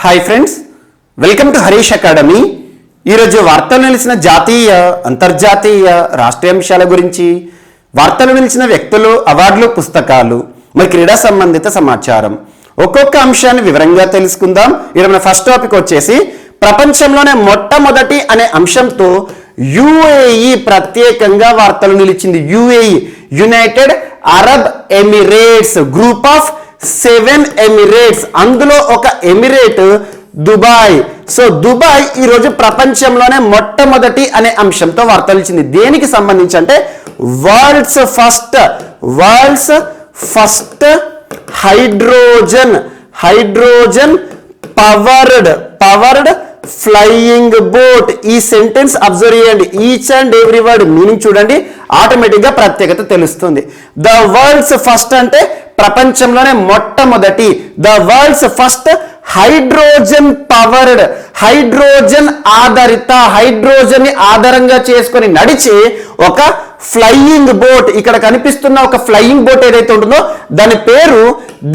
Hi friends, welcome to Harish academy. ఈరోజు వార్తలు నిలిచిన జాతీయ అంతర్జాతీయ రాష్ట్రీయ అంశాల గురించి, వార్తలు నిలిచిన వ్యక్తులు, అవార్డులు, పుస్తకాలు, మరి క్రీడా సంబంధిత సమాచారం ఒక్కొక్క అంశాన్ని వివరంగా తెలుసుకుందాం. ఈరోజు ఫస్ట్ టాపిక్ వచ్చేసి ప్రపంచంలోనే మొట్టమొదటి అనే అంశంతో యుఏఈ ప్రత్యేకంగా వార్తలు నిలిచింది. UAE United Arab Emirates, group of 7 Emirates, అందులో ఒక ఎమిరేట్ దుబాయ్. సో దుబాయ్ ఈరోజు ప్రపంచంలోనే మొట్టమొదటి అనే అంశంతో వార్తలు ఇచ్చింది. దేనికి సంబంధించి అంటే world's first hydrogen powered flying boat. ఈ సెంటెన్స్ అబ్జర్వ్ చేయండి. Each and every word meaning చూడండి, ఆటోమేటిక్ గా ప్రత్యేకత తెలుస్తుంది. ద వరల్డ్స్ ఫస్ట్ అంటే ప్రపంచంలోనే మొట్టమొదటి. The world's first hydrogen powered, hydrogen ఆధారిత, హైడ్రోజన్ ని ఆధారంగా చేసుకొని నడిచే ఒక ఫ్లయింగ్ బోట్. ఇక్కడ కనిపిస్తున్న ఒక ఫ్లయింగ్ బోట్ ఏదైతే ఉంటుందో దాని పేరు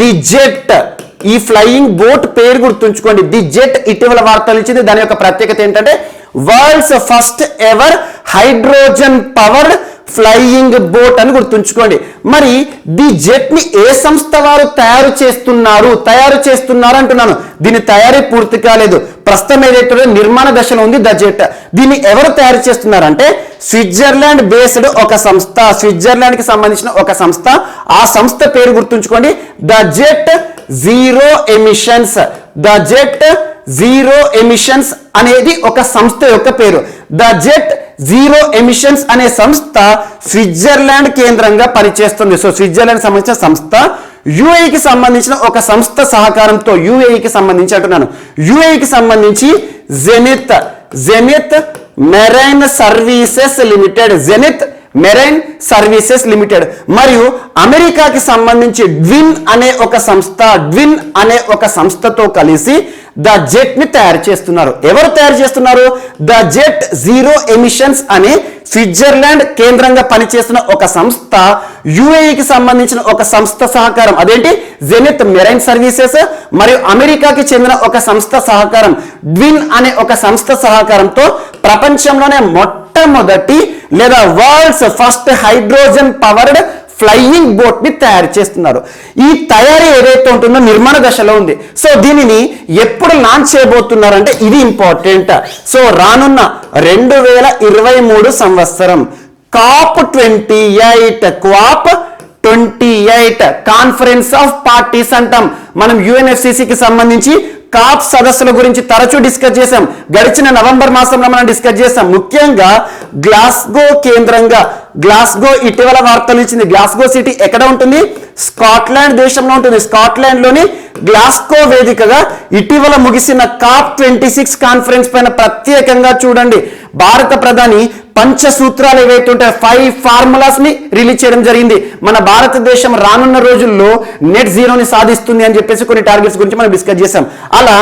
ది జెట్. ఈ ఫ్లయింగ్ బోట్ పేరు గుర్తుంచుకోండి, ది జెట్. ఇటీవల వార్తలు ఇచ్చింది. దాని యొక్క ప్రత్యేకత ఏంటంటే world's first ever hydrogen powered flying boat అని గుర్తుంచుకోండి. మరి ది జెట్ ని ఏ సంస్థ వారు తయారు చేస్తున్నారు అంటున్నాను. దీని తయారీ పూర్తి కాలేదు, ప్రస్తుతం ఏదైతే నిర్మాణ దశలో ఉంది ద జెట్. దీన్ని ఎవరు తయారు చేస్తున్నారంటే స్విట్జర్లాండ్ బేస్డ్ ఒక సంస్థ, స్విట్జర్లాండ్ కి సంబంధించిన ఒక సంస్థ. ఆ సంస్థ పేరు గుర్తుంచుకోండి, the jet zero emissions. The jet zero emissions అనేది ఒక సంస్థ యొక్క పేరు. ద జెట్ జీరో ఎమిషన్స్ అనే సంస్థ స్విట్జర్లాండ్ కేంద్రంగా పనిచేస్తుంది. సో స్విట్జర్లాండ్ సంబంధించిన సంస్థ యుఏఈకి సంబంధించిన ఒక సంస్థ సహకారంతో, యుఏఈకి సంబంధించి అంటున్నాను, యుఏఈకి సంబంధించి జెనిత్ మెరైన్ సర్వీసెస్ లిమిటెడ్, మరియు అమెరికాకి సంబంధించి డ్విన్ అనే ఒక సంస్థతో కలిసి ద జెట్ ని తయారు చేస్తున్నారు. ఎవరు తయారు చేస్తున్నారు? ద జెట్ జీరో ఎమిషన్స్ అనే స్విట్జర్లాండ్ కేంద్రంగా పనిచేస్తున్న ఒక సంస్థ యుఏఈకి సంబంధించిన ఒక సంస్థ సహకారం. అదేంటి? జెనిత్ మెరైన్ సర్వీసెస్ మరియు అమెరికాకి చెందిన ఒక సంస్థ సహకారం, డ్విన్ అనే ఒక సంస్థ సహకారంతో ప్రపంచంలోనే మొట్టమొదటి లేదా world's first hydrogen powered flying boat ని తయారు చేస్తున్నారు. ఈ తయారీ ఏదైతే ఉంటుందో నిర్మాణ దశలో ఉంది. సో దీనిని ఎప్పుడు లాంచ్ చేయబోతున్నారంటే ఇది ఇంపార్టెంట్. సో రానున్న 2023 సంవత్సరం COP 28 కాన్ఫరెన్స్ ఆఫ్ పార్టీస్ అంటాం. మనం యుఎన్ఎఫ్సిసికి సంబంధించి కాప్ సదస్సుల గురించి తరచూ డిస్కస్ చేశాం. గడిచిన నవంబర్ మాసంలో మనం డిస్కస్ చేశాం. ముఖ్యంగా గ్లాస్గో కేంద్రంగా, గ్లాస్గో ఇటీవల వార్తలు ఇచ్చింది. గ్లాస్గో సిటీ ఎక్కడ ఉంటుంది? స్కాట్లాండ్ దేశంలో ఉంటుంది. స్కాట్లాండ్ లోని గ్లాస్గో వేదికగా ఇటీవల ముగిసిన COP 26 కాన్ఫరెన్స్ పైన ప్రత్యేకంగా చూడండి. భారత ప్రధాని పంచసూత్రాలు ఏవైతే ఉంటాయో 5 ఫార్ములాస్ ని రిలీజ్ చేయడం జరిగింది. మన భారతదేశం రానున్న రోజుల్లో నెట్ జీరోని సాధిస్తుంది అని చెప్పేసి కొన్ని టార్గెట్స్ గురించి మనం డిస్కస్ చేసాం. అలా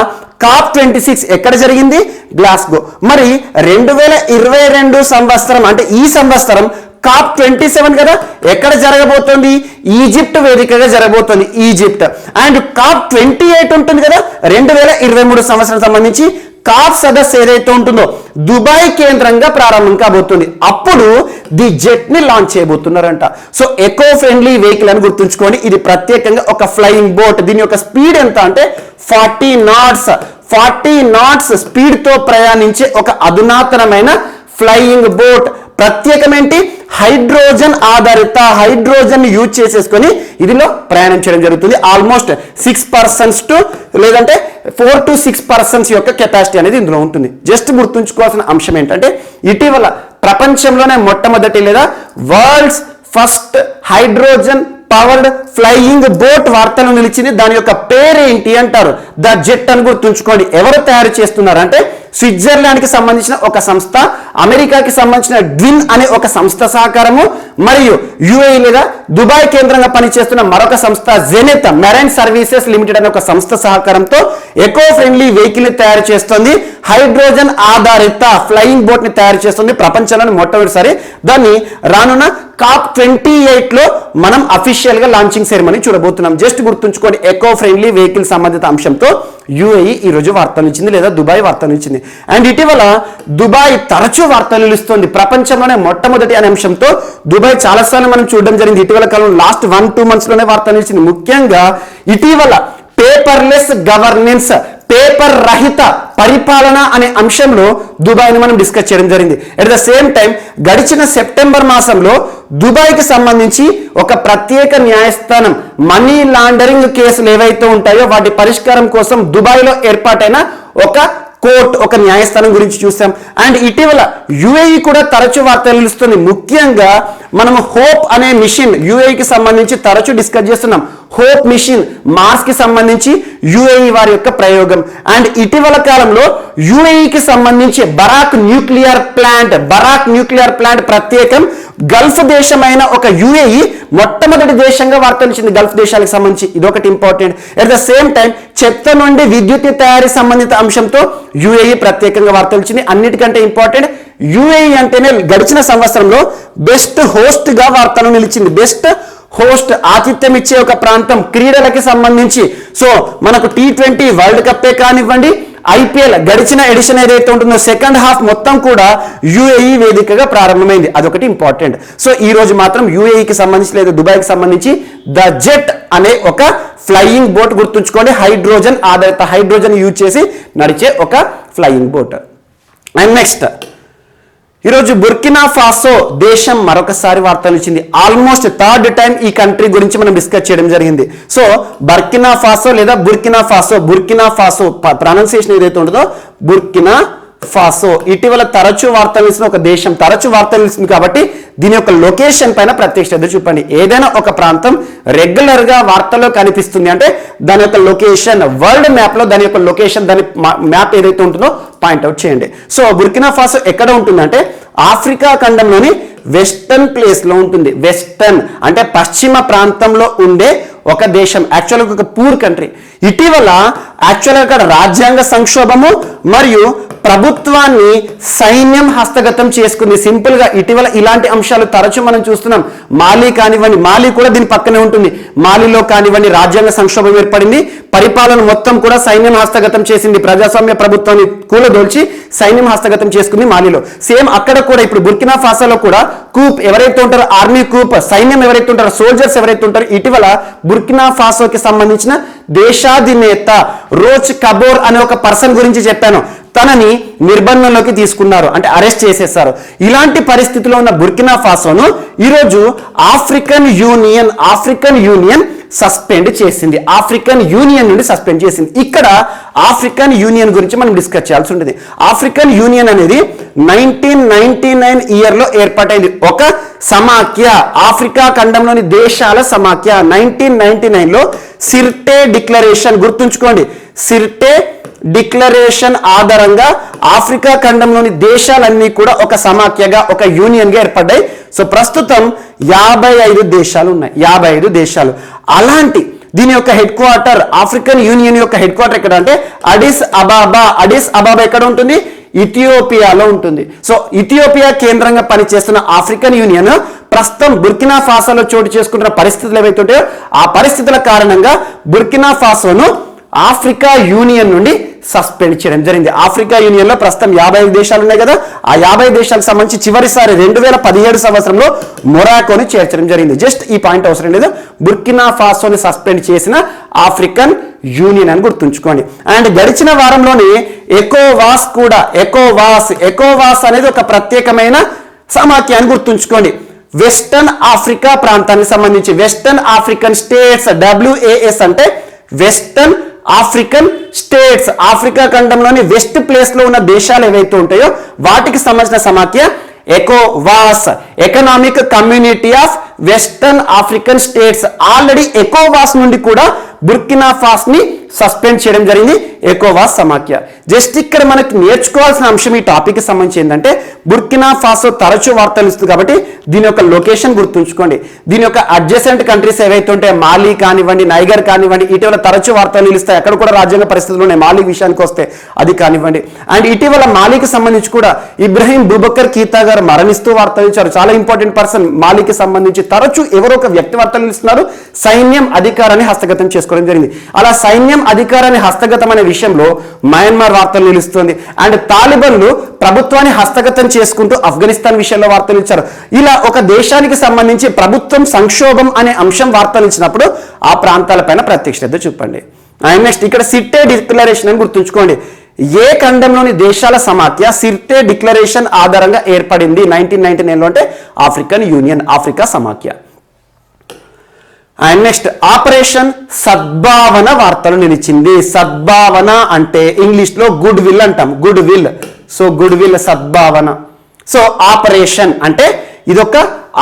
COP 26 ఎక్కడ జరిగింది? గ్లాస్గో. మరి 2022 సంవత్సరం అంటే ఈ సంవత్సరం COP 27 కదా, ఎక్కడ జరగబోతోంది? ఈజిప్ట్ వేదికగా జరగబోతోంది, ఈజిప్ట్. అండ్ COP 28 ఉంటుంది కదా 2023 సంవత్సరం సంబంధించి కాప్ సదస్సు ఏదైతే ఉంటుందో దుబాయ్ కేంద్రంగా ప్రారంభం కాబోతుంది. అప్పుడు ది జెట్ ని లాంచ్ చేయబోతున్నారంట. సో ఎకో ఫ్రెండ్లీ వెహికల్ అని గుర్తుంచుకోండి. ఇది ప్రత్యేకంగా ఒక ఫ్లయింగ్ బోట్. దీని యొక్క స్పీడ్ ఎంత అంటే 40 నాట్స్ స్పీడ్ తో ప్రయాణించే ఒక అధునాతనమైన ఫ్లయింగ్ బోట్. ప్రత్యేకమేంటి? హైడ్రోజన్ ఆధారిత, హైడ్రోజన్ యూజ్ చేసేసుకొని ఇదిలో ప్రయాణం చేయడం జరుగుతుంది. ఆల్మోస్ట్ 6 persons టు లేదంటే 4 to 6 persons యొక్క కెపాసిటీ అనేది ఇందులో ఉంటుంది. జస్ట్ గుర్తుంచుకోవాల్సిన అంశం ఏంటంటే ఇటీవల ప్రపంచంలోనే మొట్టమొదటి లేదా world's first hydrogen powered flying boat వార్తలు నిలిచింది. దాని యొక్క పేరేంటి అంటారు? ద జెట్ అని గుర్తుంచుకోండి. ఎవరు తయారు చేస్తున్నారు అంటే స్విట్జర్లాండ్ కి సంబంధించిన ఒక సంస్థ, అమెరికాకి సంబంధించిన డ్విన్ అనే ఒక సంస్థ సహకారము, మరియు యుఏఈ లేదా దుబాయ్ కేంద్రంగా పనిచేస్తున్న మరొక సంస్థ జెనిత్ మెరైన్ సర్వీసెస్ లిమిటెడ్ అనే ఒక సంస్థ సహకారంతో ఎకో ఫ్రెండ్లీ వెహికల్ ని తయారు చేస్తుంది. హైడ్రోజన్ ఆధారిత ఫ్లయింగ్ బోట్ ని తయారు చేస్తుంది. ప్రపంచంలోని మొట్టమొదటిసారి దాన్ని రానున్న COP28 లో మనం అఫీషియల్ గా లాంచింగ్ సెరమనీ చూడబోతున్నాం. జస్ట్ గుర్తుంచుకోండి, ఎకో ఫ్రెండ్లీ వెహికల్ సంబంధిత అంశంతో UAE ఈ రోజు వార్తలు ఇచ్చింది, లేదా దుబాయ్ వార్తలు ఇచ్చింది. అండ్ ఇటీవల దుబాయ్ తరచూ వార్తలు ఇస్తుంది. ప్రపంచంలోనే మొట్టమొదటి అనే అంశంతో దుబాయ్ చాలాసార్లు మనం చూడడం జరిగింది. ఇటీవల కాలంలో లాస్ట్ 1-2 months లోనే వార్తలు ఇచ్చింది. ముఖ్యంగా ఇటీవల పేపర్లెస్ గవర్నెన్స్, పేపర్ రహిత పరిపాలన అనే అంశంలో దుబాయ్ని మనం డిస్కస్ చేయడం జరిగింది. అట్ ద సేమ్ టైం గడిచిన సెప్టెంబర్ మాసంలో దుబాయ్కి సంబంధించి ఒక ప్రత్యేక న్యాయస్థానం మనీ లాండరింగ్ కేసులు ఏవైతే ఉంటాయో వాటి పరిష్కారం కోసం దుబాయ్లో ఏర్పాటైన ఒక కోర్టు, ఒక న్యాయస్థానం గురించి చూసాం. అండ్ ఇటీవల UAE కూడా తరచూ వార్తలు ఇస్తుంది. ముఖ్యంగా మనం హోప్ అనే మిషన్ UAEకి సంబంధించి తరచూ డిస్కస్ చేస్తున్నాం. హోప్ మిషన్ మార్స్ కి సంబంధించి UAE వారి యొక్క ప్రయోగం. అండ్ ఇటీవల కాలంలో UAEకి సంబంధించి బరాక్ న్యూక్లియర్ ప్లాంట్ ప్రత్యేకం గల్ఫ్ దేశమైన ఒక UAE మొట్టమొదటి దేశంగా వార్తలు ఇచ్చింది గల్ఫ్ దేశాలకు సంబంధించి. ఇదొకటి important. At the same time చెత్త నుండి విద్యుత్ తయారీ సంబంధిత అంశంతో UAE ప్రత్యేకంగా వార్తలు ఇచ్చింది. అన్నిటికంటే ఇంపార్టెంట్, UAE అంటేనే గడిచిన సంవత్సరంలో బెస్ట్ హోస్ట్ గా వార్తలు నిలిచింది. బెస్ట్ హోస్ట్, ఆతిథ్యం ఇచ్చే ఒక ప్రాంతం క్రీడలకి సంబంధించి. సో మనకు T20 వరల్డ్ కప్పే కానివ్వండి, IPL గడిచిన ఎడిషన్ ఏదైతే ఉంటుందో సెకండ్ హాఫ్ మొత్తం కూడా UAE వేదికగా ప్రారంభమైంది. అదొకటి ఇంపార్టెంట్. సో ఈ రోజు మాత్రం UAEకి సంబంధించి లేదా దుబాయ్కి సంబంధించి ద జెట్ అనే ఒక ఫ్లయింగ్ బోట్, గుర్తుంచుకోండి, హైడ్రోజన్ ఆధారిత హైడ్రోజన్ యూజ్ చేసి నడిచే ఒక ఫ్లయింగ్ బోట్. అండ్ నెక్స్ట్ ఈరోజు బుర్కినా ఫాసో దేశం మరొకసారి వార్తలు ఇచ్చింది. ఆల్మోస్ట్ థర్డ్ టైం ఈ కంట్రీ గురించి మనం డిస్కస్ చేయడం జరిగింది. సో బర్కినా ఫాసో లేదా బుర్కినా ఫాసో ప్రొనౌన్సియేషన్ ఏదైతే ఉంటుందో బుర్కినా ఫాసో ఇటీవల తరచూ వార్తలు ఇస్తున్న ఒక దేశం. తరచూ వార్తలు ఇస్తుంది కాబట్టి దీని యొక్క లొకేషన్ పైన ప్రత్యేక శ్రద్ధ చూపండి. ఏదైనా ఒక ప్రాంతం రెగ్యులర్ గా వార్తల్లో కనిపిస్తుంది అంటే దాని యొక్క లొకేషన్, వరల్డ్ మ్యాప్ లో దాని యొక్క లొకేషన్, దాని మ్యాప్ ఏదైతే ఉంటుందో పాయింట్అవుట్ చేయండి. సో బుర్కినా ఫాసో ఎక్కడ ఉంటుందంటే ఆఫ్రికా ఖండంలోని వెస్టర్న్ ప్లేస్ లో ఉంటుంది. వెస్టర్న్ అంటే పశ్చిమ ప్రాంతంలో ఉండే ఒక దేశం, యాక్చువల్గా ఒక పూర్ కంట్రీ. ఇటీవల యాక్చువల్గా అక్కడ రాజ్యాంగ సంక్షోభము మరియు ప్రభుత్వాన్ని సైన్యం హస్తగతం చేసుకుంది. సింపుల్ గా ఇటీవల ఇలాంటి అంశాలు తరచూ మనం చూస్తున్నాం. మాలి కానివ్వండి, మాలి కూడా దీని పక్కనే ఉంటుంది. మాలిలో కానివ్వండి రాజ్యాంగ సంక్షోభం ఏర్పడింది. పరిపాలన మొత్తం కూడా సైన్యం హస్తగతం చేసింది. ప్రజాస్వామ్య ప్రభుత్వాన్ని కూలదోల్చి సైన్యం హస్తగతం చేసుకుంది మాలిలో. సేమ్ అక్కడ కూడా ఇప్పుడు బుర్కినా ఫాసోలో కూడా కూప్ ఎవరైతే ఉంటారో, ఆర్మీ కూప్, సైన్యం ఎవరైతే ఉంటారో, సోల్జర్స్ ఎవరైతే ఉంటారో, ఇటీవల బుర్కినా ఫాసోకి సంబంధించిన దేశాధినేత రోచ్ కబోర్ అనే ఒక పర్సన్ గురించి చెప్పాను. తనని నిర్బంధంలోకి తీసుకున్నారు, అంటే అరెస్ట్ చేసేసారు. ఇలాంటి పరిస్థితిలో ఉన్న బుర్కినా ఫాసోను ఈరోజు ఆఫ్రికన్ యూనియన్ సస్పెండ్ చేసింది. ఆఫ్రికన్ యూనియన్ నుండి సస్పెండ్ చేసింది. ఇక్కడ ఆఫ్రికన్ యూనియన్ గురించి మనం డిస్కస్ చేయాల్సి ఉంటుంది. ఆఫ్రికన్ యూనియన్ అనేది 1999 ఇయర్లో ఏర్పాటైంది. ఒక సమాఖ్య, ఆఫ్రికా ఖండంలోని దేశాల సమాఖ్య. 1999లో సిర్టే డిక్లరేషన్, గుర్తుంచుకోండి, సిర్టే డిక్లరేషన్ ఆధారంగా ఆఫ్రికా ఖండంలోని దేశాలన్నీ కూడా ఒక సమాఖ్యగా, ఒక యూనియన్ గా ఏర్పడ్డాయి. సో ప్రస్తుతం 55 దేశాలు ఉన్నాయి. 55 దేశాలు. అలాంటి దీని యొక్క హెడ్ క్వార్టర్, ఆఫ్రికన్ యూనియన్ యొక్క హెడ్ క్వార్టర్ ఎక్కడ అంటే అడిస్ అబాబా ఎక్కడ ఉంటుంది? ఇథియోపియాలో ఉంటుంది. సో ఇథియోపియా కేంద్రంగా పనిచేస్తున్న ఆఫ్రికన్ యూనియన్ ప్రస్తుతం బుర్కినా ఫాసోలో చోటు చేసుకుంటున్న పరిస్థితులు ఏవైతే ఉంటాయో ఆ పరిస్థితుల కారణంగా బుర్కినా ఫాసోను ఆఫ్రికా యూనియన్ నుండి సస్పెండ్ చేయడం జరిగింది. ఆఫ్రికా యూనియన్ లో ప్రస్తుతం 55 దేశాలు ఉన్నాయి కదా, ఆ 50 దేశాలకు సంబంధించి చివరిసారి 2017 సంవత్సరంలో మొరాకోని చేర్చడం జరిగింది. జస్ట్ ఈ పాయింట్ అవసరం లేదు. బుర్కినా ఫాసోని సస్పెండ్ చేసిన ఆఫ్రికన్ యూనియన్ అని గుర్తుంచుకోండి. అండ్ గడిచిన వారంలోని ఎకోవాస్ అనేది ఒక ప్రత్యేకమైన సమాఖ్య అని గుర్తుంచుకోండి. వెస్టర్న్ ఆఫ్రికా ప్రాంతానికి సంబంధించి వెస్టర్న్ ఆఫ్రికన్ స్టేట్స్, WAS అంటే western African states, Africa ఖండంలోని west place లో ఉన్న దేశాలు ఏవైతే ఉంటాయో వాటికి సంబంధించిన సమాఖ్య ఎకోవాస్, economic community of western African states. Already ఎకోవాస్ నుండి కూడా బుర్కినా ఫాసోని సస్పెండ్ చేయడం జరిగింది ఎకోవాస్ సమాఖ్య. జస్ట్ ఇక్కడ మనకి నేర్చుకోవాల్సిన అంశం ఈ టాపిక్ సంబంధించి ఏంటంటే బుర్కినా ఫాసో తరచూ వార్తలు ఇస్తుంది కాబట్టి దీని యొక్క లొకేషన్ గుర్తుంచుకోండి. దీని యొక్క అడ్జసెంట్ కంట్రీస్ ఏవైతే ఉంటాయో మాలి కానివ్వండి, నైగర్ కానివ్వండి, ఇటీవల తరచూ వార్తలు నిలుస్తాయి. అక్కడ కూడా రాజ్యాంగ పరిస్థితులు ఉన్నాయి. మాలి విషయానికి వస్తే అది కానివ్వండి. అండ్ ఇటీవల మాలికి సంబంధించి కూడా ఇబ్రహీం బుబకర్ కీతా గారు మరణిస్తూ వార్తలు ఇచ్చారు. చాలా ఇంపార్టెంట్ పర్సన్. మాలికి సంబంధించి తరచూ ఎవరో ఒక వ్యక్తి వార్తలు ఇస్తున్నారు. సైన్యం అధికారాన్ని హస్తగతం చేసుకోవడం జరిగింది. అలా సైన్యం అధికారాన్ని హస్తగతం అనే విషయంలో మయన్మార్ వార్తలు నిలుస్తుంది. అండ్ తాలిబన్లు ప్రభుత్వాన్ని హస్తగతం చేసుకుంటూ ఆఫ్ఘనిస్తాన్ విషయంలో వార్తలు ఇచ్చారు. ఇలా ఒక దేశానికి సంబంధించి ప్రభుత్వం సంక్షోభం అనే అంశం వార్తలు ఇచ్చినప్పుడు ఆ ప్రాంతాలపైన ప్రత్యక్ష శ్రద్ధ చూపండి. అండ్ నెక్స్ట్ ఇక్కడ సిట్టే డిక్లరేషన్ అని గుర్తుంచుకోండి. ఏ ఖండంలోని దేశాల సమాఖ్య సిర్టే డిక్లరేషన్ ఆధారంగా ఏర్పడింది 1999లో అంటే ఆఫ్రికన్ యూనియన్, ఆఫ్రికా సమాఖ్య. అండ్ నెక్స్ట్ ఆపరేషన్ సద్భావన వార్తలు నిలిచింది. సద్భావన అంటే ఇంగ్లీష్ లో గుడ్ విల్ అంటాం, good will. So good will, Sadbhavana. So operation అంటే ఇదొక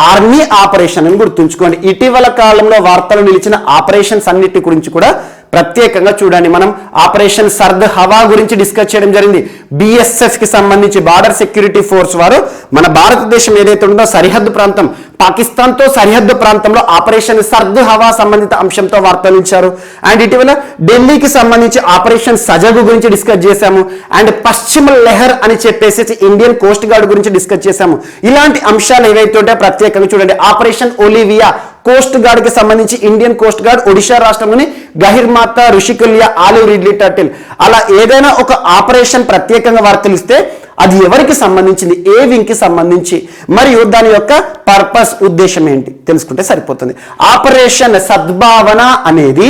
ఆర్మీ ఆపరేషన్ అని గుర్తుంచుకోండి. ఇటీవల కాలంలో వార్తలు నిలిచిన ఆపరేషన్స్ అన్నిటి గురించి కూడా ప్రత్యేకంగా చూడండి. మనం ఆపరేషన్ సర్ద్ హవా గురించి డిస్కస్ చేయడం జరిగింది. బిఎస్ఎఫ్ కి సంబంధించి బార్డర్ సెక్యూరిటీ ఫోర్స్ వారు మన భారతదేశం ఏదైతే ఉందో సరిహద్దు ప్రాంతం పాకిస్తాన్ తో సరిహద్దు ప్రాంతంలో ఆపరేషన్ సర్ద్ హవా సంబంధిత అంశంతో వార్తలు ఇచ్చారు. అండ్ ఇటీవల ఢిల్లీకి సంబంధించి ఆపరేషన్ సజగు గురించి డిస్కస్ చేశాము. అండ్ పశ్చిమ లెహర్ అని చెప్పేసి ఇండియన్ కోస్ట్ గార్డ్ గురించి డిస్కస్ చేశాము. ఇలాంటి అంశాలు ఏవైతే ఉంటాయో ప్రత్యేకంగా చూడండి. ఆపరేషన్ ఒలివియా కోస్ట్ గార్డ్ కి సంబంధించి ఇండియన్ కోస్ట్ గార్డ్ ఒడిషా రాష్ట్రంలోని గహిర్మాత, ఋషికుల్య, ఆలివ్ రిడ్లీ టర్టిల్ అలా ఏదైనా ఒక ఆపరేషన్ ప్రత్యేకంగా వార్తలు ఇస్తే అది ఎవరికి సంబంధించింది, ఏ వింగ్ కి సంబంధించి, మరియు దాని యొక్క పర్పస్, ఉద్దేశం ఏంటి తెలుసుకుంటే సరిపోతుంది. ఆపరేషన్ సద్భావన అనేది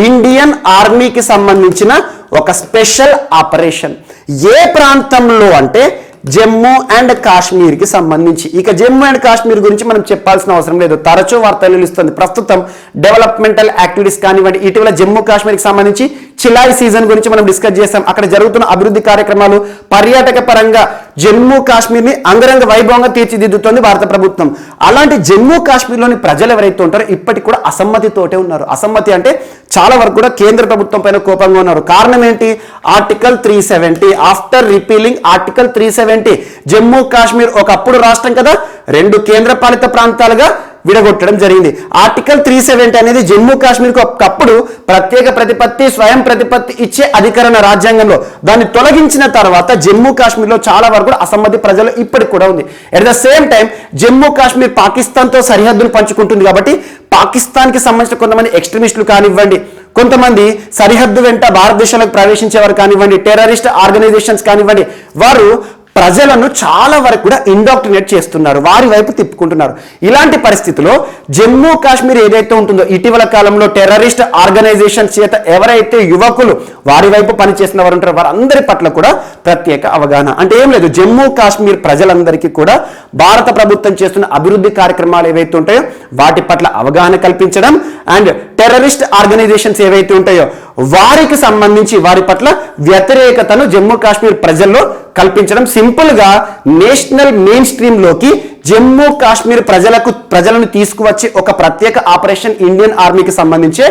ఇండియన్ ఆర్మీకి సంబంధించిన ఒక స్పెషల్ ఆపరేషన్. ఏ ప్రాంతంలో అంటే జమ్మూ అండ్ కాశ్మీర్ కి సంబంధించి. ఇక జమ్మూ అండ్ కాశ్మీర్ గురించి మనం చెప్పాల్సిన అవసరం లేదు, తరచూ వార్తలు నిలుస్తుంది. ప్రస్తుతం డెవలప్మెంటల్ యాక్టివిటీస్ కానివ్వండి, ఇటీవల జమ్మూ కాశ్మీర్ కి సంబంధించి చిలాయి సీజన్ గురించి మనం డిస్కస్ చేస్తాం. అక్కడ జరుగుతున్న అభివృద్ధి కార్యక్రమాలు, పర్యాటక పరంగా జమ్మూ కాశ్మీర్ ని అంగరంగ వైభవంగా తీర్చిదిద్దుతోంది భారత ప్రభుత్వం. అలాంటి జమ్మూ కాశ్మీర్లోని ప్రజలు ఎవరైతే ఉంటారో ఇప్పటికి కూడా అసమ్మతితోటే ఉన్నారు. అసమ్మతి అంటే చాలా వరకు కూడా కేంద్ర ప్రభుత్వం పైన కోపంగా ఉన్నారు. కారణం ఏంటి? Article 370. After repealing article 370 Jammu Kashmir ఒకప్పుడు రాష్ట్రం కదా, 2 కేంద్రపాలిత ప్రాంతాలుగా విడగొట్టడం జరిగింది. ఆర్టికల్ 370 అనేది జమ్మూ కాశ్మీర్కి ఒకప్పుడు ప్రత్యేక ప్రతిపత్తి, స్వయం ప్రతిపత్తి ఇచ్చే అధికరణ రాజ్యాంగంలో. దాన్ని తొలగించిన తర్వాత జమ్మూ కాశ్మీర్లో చాలా వరకు అసమ్మతి ప్రజలు ఇప్పటికి కూడా ఉంది. At the same time Jammu Kashmir పాకిస్తాన్తో సరిహద్దును పంచుకుంటుంది కాబట్టి పాకిస్తాన్కి సంబంధించిన కొంతమంది ఎక్స్ట్రీమిస్టులు కానివ్వండి, కొంతమంది సరిహద్దు వెంట భారతదేశంలోకి ప్రవేశించేవారు కానివ్వండి, టెర్రరిస్ట్ ఆర్గనైజేషన్స్ కానివ్వండి, వారు ప్రజలను చాలా వరకు కూడా ఇండాక్ట్రినేట్ చేస్తున్నారు, వారి వైపు తిప్పుకుంటున్నారు. ఇలాంటి పరిస్థితిలో జమ్మూ కాశ్మీర్ ఏదైతే ఉంటుందో ఇటీవల కాలంలో టెర్రరిస్ట్ ఆర్గనైజేషన్ చేత ఎవరైతే యువకులు వారి వైపు పనిచేసిన వారు ఉంటారో వారందరి పట్ల కూడా ప్రత్యేక అవగాహన. అంటే ఏం లేదు, జమ్మూ కాశ్మీర్ ప్రజలందరికీ కూడా భారత ప్రభుత్వం చేస్తున్న అభివృద్ధి కార్యక్రమాలు ఏవైతే ఉంటాయో వాటి పట్ల అవగాహన కల్పించడం, అండ్ టెర్రరిస్ట్ ఆర్గనైజేషన్స్ ఏవైతే ఉంటాయో వారికి సంబంధించి వారి పట్ల వ్యతిరేకతను జమ్మూ కాశ్మీర్ ప్రజల్లో కల్పించడం. సింపుల్ గా నేషనల్ మెయిన్ స్ట్రీమ్ లోకి జమ్మూ కాశ్మీర్ ప్రజలను తీసుకువచ్చి ఒక ప్రత్యేక ఆపరేషన్ ఇండియన్ ఆర్మీకి సంబంధించే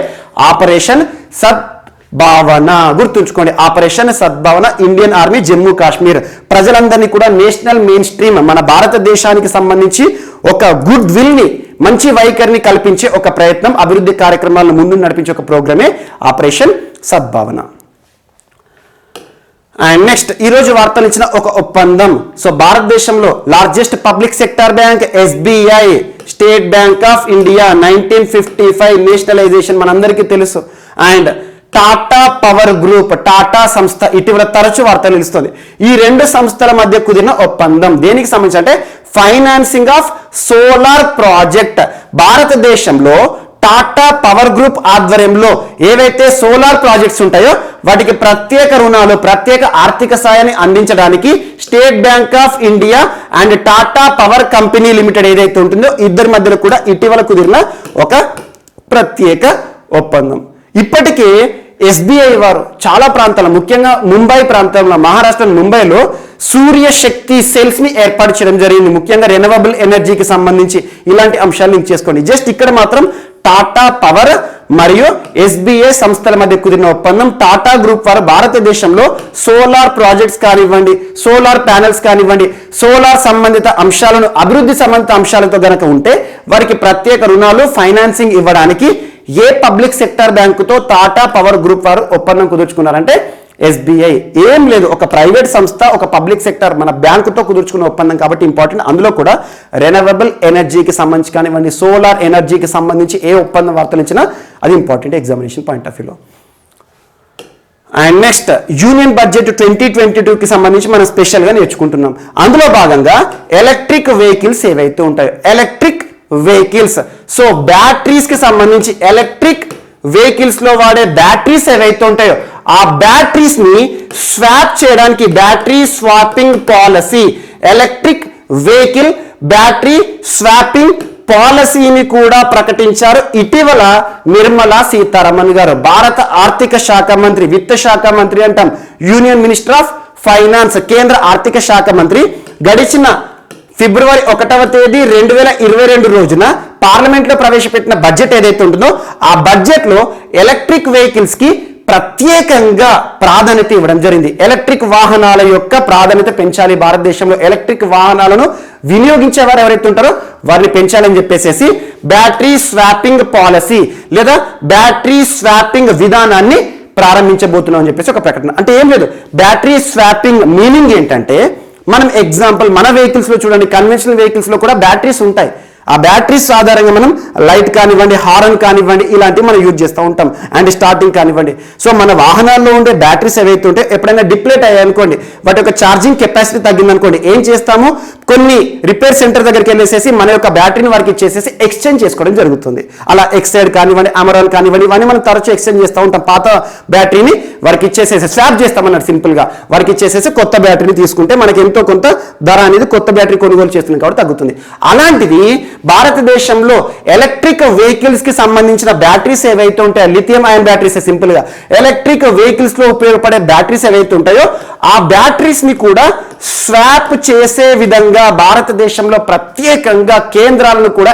ఆపరేషన్ సద్భావన. గుర్తుంచుకోండి, operation Sadbhavana, Indian army Jammu Kashmir ప్రజలందరినీ కూడా నేషనల్ మెయిన్ స్ట్రీమ్ మన భారతదేశానికి సంబంధించి ఒక గుడ్ విల్ ని, మంచి వైఖరిని కల్పించే ఒక ప్రయత్నం, అభివృద్ధి కార్యక్రమాలను ముందు నడిపించే ఒక ప్రోగ్రామే ఆపరేషన్ సద్భావన. అండ్ నెక్స్ట్ ఈ రోజు వార్తలు ఇచ్చిన ఒక ఒప్పందం. సో భారతదేశంలో largest public sector bank SBI, state bank of India 1955 nationalisation మనందరికీ తెలుసు. And Tata power group, Tata సంస్థ ఇటీవల తరచూ వార్తలు నిలుస్తుంది. ఈ 2 సంస్థల మధ్య కుదిరిన ఒప్పందం దేనికి సంబంధించి అంటే ఫైనాన్సింగ్ ఆఫ్ సోలార్ ప్రాజెక్ట్. భారతదేశంలో టాటా పవర్ గ్రూప్ ఆధ్వర్యంలో ఏవైతే సోలార్ ప్రాజెక్ట్స్ ఉంటాయో వాటికి ప్రత్యేక రుణాలు, ప్రత్యేక ఆర్థిక సాయాన్ని అందించడానికి state bank of India and Tata power company limited ఏదైతే ఉంటుందో ఇద్దరి మధ్యలో కూడా ఇటీవల కుదిరిన ఒక ప్రత్యేక ఒప్పందం. ఇప్పటికే ఎస్బీఐ వారు చాలా ప్రాంతాలు, ముఖ్యంగా ముంబై ప్రాంతంలో, మహారాష్ట్ర ముంబైలో సూర్య శక్తి సెల్స్ ని ఏర్పాటు చేయడం జరిగింది. ముఖ్యంగా రెన్యూవబుల్ ఎనర్జీకి సంబంధించి ఇలాంటి అంశాలు లింక్ చేసుకోండి. జస్ట్ ఇక్కడ మాత్రం టాటా పవర్ మరియు SBA సంస్థల మధ్య కుదిరిన ఒప్పందం. టాటా గ్రూప్ వారు భారతదేశంలో సోలార్ ప్రాజెక్ట్స్ కానివ్వండి, సోలార్ ప్యానెల్స్ కానివ్వండి, సోలార్ సంబంధిత అంశాలను అభివృద్ధి సంబంధిత అంశాలతో గనక ఉంటే వారికి ప్రత్యేక రుణాలు ఫైనాన్సింగ్ ఇవ్వడానికి ఏ పబ్లిక్ సెక్టర్ బ్యాంకుతో టాటా పవర్ గ్రూప్ వారు ఒప్పందం కుదుర్చుకున్నారంటే SBI. ఏం లేదు, ఒక ప్రైవేట్ సంస్థ ఒక పబ్లిక్ సెక్టర్ మన బ్యాంకుతో కుదుర్చుకున్న ఒప్పందం కాబట్టి ఇంపార్టెంట్. అందులో కూడా రెన్యూవబుల్ ఎనర్జీకి సంబంధించి కానివ్వండి, సోలార్ ఎనర్జీకి సంబంధించి ఏ ఒప్పందం వార్తలు ఇచ్చినా అది ఇంపార్టెంట్ ఎగ్జామినేషన్ పాయింట్ ఆఫ్ వ్యూలో. అండ్ నెక్స్ట్ యూనియన్ బడ్జెట్ 2022కి సంబంధించి మనం స్పెషల్గా నేర్చుకుంటున్నాం. అందులో భాగంగా ఎలక్ట్రిక్ వెహికల్స్ ఏవైతే ఉంటాయో, ఎలక్ట్రిక్ వెహికల్స్, సో బ్యాటరీస్కి సంబంధించి ఎలక్ట్రిక్ వెహికల్స్ లో వాడే బ్యాటరీస్ ఏవైతే ఉంటాయో ఆ బ్యాటరీస్ ని స్వాప్ చేయడానికి battery swapping policy, electric vehicle battery swapping పాలసీని కూడా ప్రకటించారు ఇటీవల నిర్మలా సీతారామన్ గారు, భారత ఆర్థిక శాఖ మంత్రి, విత్త శాఖ మంత్రి అంటాం, యూనియన్ మినిస్టర్ ఆఫ్ ఫైనాన్స్, కేంద్ర ఆర్థిక శాఖ మంత్రి. గడిచిన ఫిబ్రవరి 1వ తేదీ 2022 రోజున పార్లమెంట్ లో ప్రవేశపెట్టిన బడ్జెట్ ఏదైతే ఉంటుందో ఆ బడ్జెట్ లో ఎలక్ట్రిక్ వెహికల్స్ కి ప్రత్యేకంగా ప్రాధాన్యత ఇవ్వడం జరిగింది. ఎలక్ట్రిక్ వాహనాల యొక్క ప్రాధాన్యత పెంచాలి, భారతదేశంలో ఎలక్ట్రిక్ వాహనాలను వినియోగించేవారు ఎవరైతే ఉంటారో వారిని పెంచాలని చెప్పేసి బ్యాటరీ స్వాపింగ్ పాలసీ లేదా బ్యాటరీ స్వాపింగ్ విధానాన్ని ప్రారంభించబోతున్నాం అని చెప్పేసి ఒక ప్రకటన. అంటే ఏం లేదు, బ్యాటరీ స్వాపింగ్ మీనింగ్ ఏంటంటే మనం ఎగ్జాంపుల్ మన వెహికల్స్ లో చూడండి, కన్వెన్షనల్ వెహికల్స్ లో కూడా బ్యాటరీస్ ఉంటాయి. ఆ బ్యాటరీస్ ఆధారంగా మనం లైట్ కానివ్వండి, హారన్ కానివ్వండి, ఇలాంటివి మనం యూజ్ చేస్తూ ఉంటాం, అండ్ స్టార్టింగ్ కానివ్వండి. సో మన వాహనాల్లో ఉండే బ్యాటరీస్ ఏవైతే ఉంటే ఎప్పుడైనా డిప్లేట్ అయ్యాయి అనుకోండి, వాటి యొక్క ఛార్జింగ్ కెపాసిటీ తగ్గిందనుకోండి, ఏం చేస్తాము, కొన్ని రిపేర్ సెంటర్ దగ్గరికి వెళ్ళేసేసి మన యొక్క బ్యాటరీని వారికి ఇచ్చేసేసి ఎక్స్చేంజ్ చేసుకోవడం జరుగుతుంది. అలా ఎక్సైడ్ కానివ్వండి, అమరాన్ కానివ్వండి, ఇవన్నీ మనం తరచూ ఎక్స్చేంజ్ చేస్తూ ఉంటాం. పాత బ్యాటరీని వారికి ఇచ్చేసేసి స్వాప్ చేస్తామన్నారు సింపుల్ గా, వారికి ఇచ్చేసేసి కొత్త బ్యాటరీని తీసుకుంటే మనకి ఎంతో కొంత ధర అనేది కొత్త బ్యాటరీ కొనుగోలు చేస్తుంది కాబట్టి తగ్గుతుంది. అలాంటిది భారతదేశంలో ఎలక్ట్రిక్ వెహికల్స్ కి సంబంధించిన బ్యాటరీస్ ఏవైతే ఉంటాయో, లిథియం అయన్ బ్యాటరీస్ సింపుల్ గా ఎలక్ట్రిక్ వెహికల్స్ లో ఉపయోగపడే బ్యాటరీస్ ఏవైతే ఉంటాయో ఆ బ్యాటరీస్ ని కూడా స్వాప్ చేసే విధంగా భారతదేశంలో ప్రత్యేకంగా కేంద్రాలను కూడా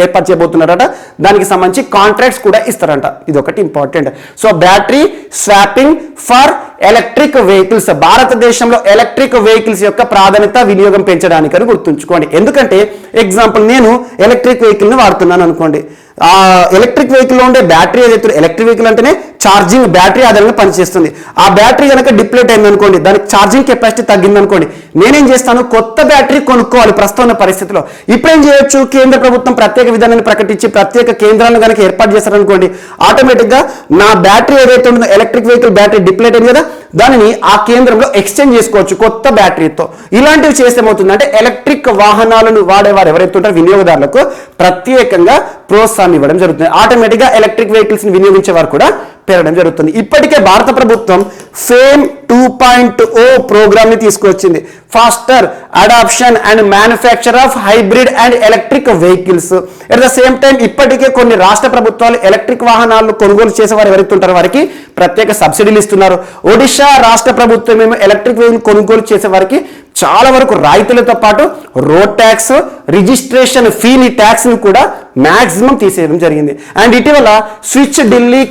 ఏర్పాటు చేయబోతున్నారట. దానికి సంబంధించి కాంట్రాక్ట్స్ కూడా ఇస్తారంట. ఇది ఒకటి important. So battery swapping for electric vehicles, భారతదేశంలో ఎలక్ట్రిక్ వెహికల్స్ యొక్క ప్రాధాన్యత వినియోగం పెంచడానికి అని గుర్తుంచుకోండి. ఎందుకంటే ఎగ్జాంపుల్ నేను ఎలక్ట్రిక్ వెహికల్ని వాడుతున్నాను అనుకోండి, ఆ ఎలక్ట్రిక్ వెహికల్లో ఉండే బ్యాటరీ ఏదైతే, ఎలక్ట్రిక్ వెహికల్ అంటేనే ఛార్జింగ్ బ్యాటరీ ఆధారంగా పనిచేస్తుంది. ఆ బ్యాటరీ కనుక డిప్లేట్ అయింది అనుకోండి, దానికి ఛార్జింగ్ కెపాసిటీ తగ్గింది అనుకోండి, నేనేం చేస్తాను, కొత్త బ్యాటరీ కొనుక్కోవాలి ప్రస్తుతం ఉన్న పరిస్థితిలో. ఇప్పుడేం చేయొచ్చు, కేంద్ర ప్రభుత్వం ప్రత్యేక విధానాన్ని ప్రకటించి ప్రత్యేక కేంద్రాలను కనుక ఏర్పాటు చేశారనుకోండి, ఆటోమేటిక్గా నా బ్యాటరీ ఏదైతే ఉంటుందో ఎలక్ట్రిక్ వెహికల్ బ్యాటరీ డిప్లేట్ అయింది కదా, దానిని ఆ కేంద్రంలో ఎక్స్చేంజ్ చేసుకోవచ్చు కొత్త బ్యాటరీతో. ఇలాంటివి చేస్తే ఏమవుతుందంటే ఎలక్ట్రిక్ వాహనాలను వాడేవారు ఎవరైతే ఉంటారో వినియోగదారులకు ప్రత్యేకంగా ప్రోత్సాహం ఇవ్వడం జరుగుతుంది. ఆటోమేటిక్గా ఎలక్ట్రిక్ వెహికల్స్ ని వినియోగించే వారు కూడా పెరగడం జరుగుతుంది. ఇప్పటికే భారత ప్రభుత్వం ఫేమ్ 2.0 ప్రోగ్రామ్ ని తీసుకొచ్చింది, faster adoption and manufacture of hybrid and electric vehicles. At the same time ఇప్పటికే కొన్ని రాష్ట్ర ప్రభుత్వాలు ఎలక్ట్రిక్ వాహనాలు కొనుగోలు చేసేవారు ఎవరైతే ఉంటారో వారికి ప్రత్యేక సబ్సిడీలు ఇస్తున్నారు. ఒడిశా రాష్ట్ర ప్రభుత్వం ఏమో ఎలక్ట్రిక్ వెహికల్ కొనుగోలు చేసే వారికి చాలా వరకు రాయితీలతో పాటు రోడ్ ట్యాక్స్, రిజిస్ట్రేషన్ ఫీని ట్యాక్స్ ని కూడా మాక్సిమం తీసేయడం జరిగింది. అండ్ ఇటీవల స్విచ్ ఢిల్లీ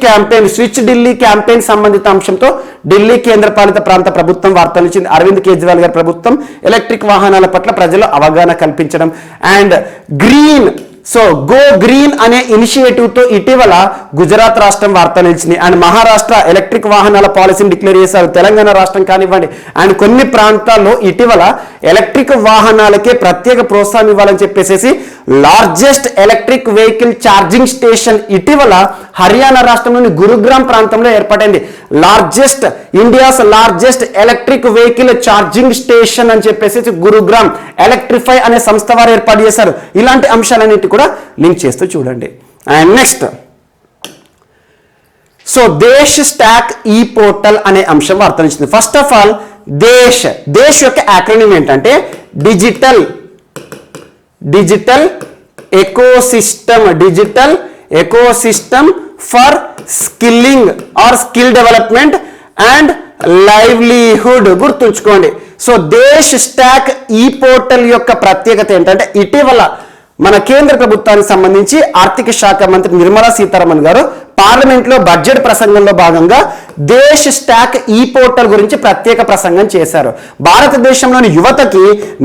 క్యాంపెయిన్ సంబంధిత అంశంతో ఢిల్లీ కేంద్రపాలిత ప్రాంత ప్రభుత్వం వార్తలు ఇచ్చింది. అరవింద్ కేజ్రీవాల్ గారి ప్రభుత్వం ఎలక్ట్రిక్ వాహనాల పట్ల ప్రజలు అవగాహన కల్పించడం and green, so go green అనే ఇనిషియేటివ్ తో ఇటీవల గుజరాత్ రాష్ట్రం వార్తలు ఇచ్చింది. అండ్ మహారాష్ట్ర ఎలక్ట్రిక్ వాహనాల పాలసీని డిక్లేర్ చేశారు. తెలంగాణ రాష్ట్రం కానివ్వండి, అండ్ కొన్ని ప్రాంతాల్లో ఇటీవల ఎలక్ట్రిక్ వాహనాలకే ప్రత్యేక ప్రోత్సాహం ఇవ్వాలని చెప్పేసి largest electric vehicle charging station ఇటీవల హర్యానా రాష్ట్రంలోని గురుగ్రామ్ ప్రాంతంలో ఏర్పడింది. India's largest electric vehicle charging station అని చెప్పేసి గురుగ్రామ్ ఎలక్ట్రిఫై అనే సంస్థ వారు ఏర్పాటు చేశారు. ఇలాంటి అంశాలన్నిటి కూడా లింక్ చేస్తూ చూడండి. And next, so Desh stock ఈ పోర్టల్ అనే అంశం వార్తనిచ్చింది. ఫస్ట్ ఆఫ్ ఆల్ దేశ్ యొక్క యాక్రోనిమ్ ఏంటంటే digital ecosystem for skilling are skill development and livelihood. గుర్తుంచుకోండి. సో దేశ్ స్టాక్ ఈ పోర్టల్ యొక్క ప్రత్యేకత ఏంటంటే ఇటీవల మన కేంద్ర ప్రభుత్వానికి సంబంధించి ఆర్థిక శాఖ మంత్రి నిర్మలా సీతారామన్ గారు పార్లమెంట్లో బడ్జెట్ ప్రసంగంలో భాగంగా దేశ్ స్టాక్ ఈ పోర్టల్ గురించి ప్రత్యేక ప్రసంగం చేశారు. భారతదేశంలోని యువతకి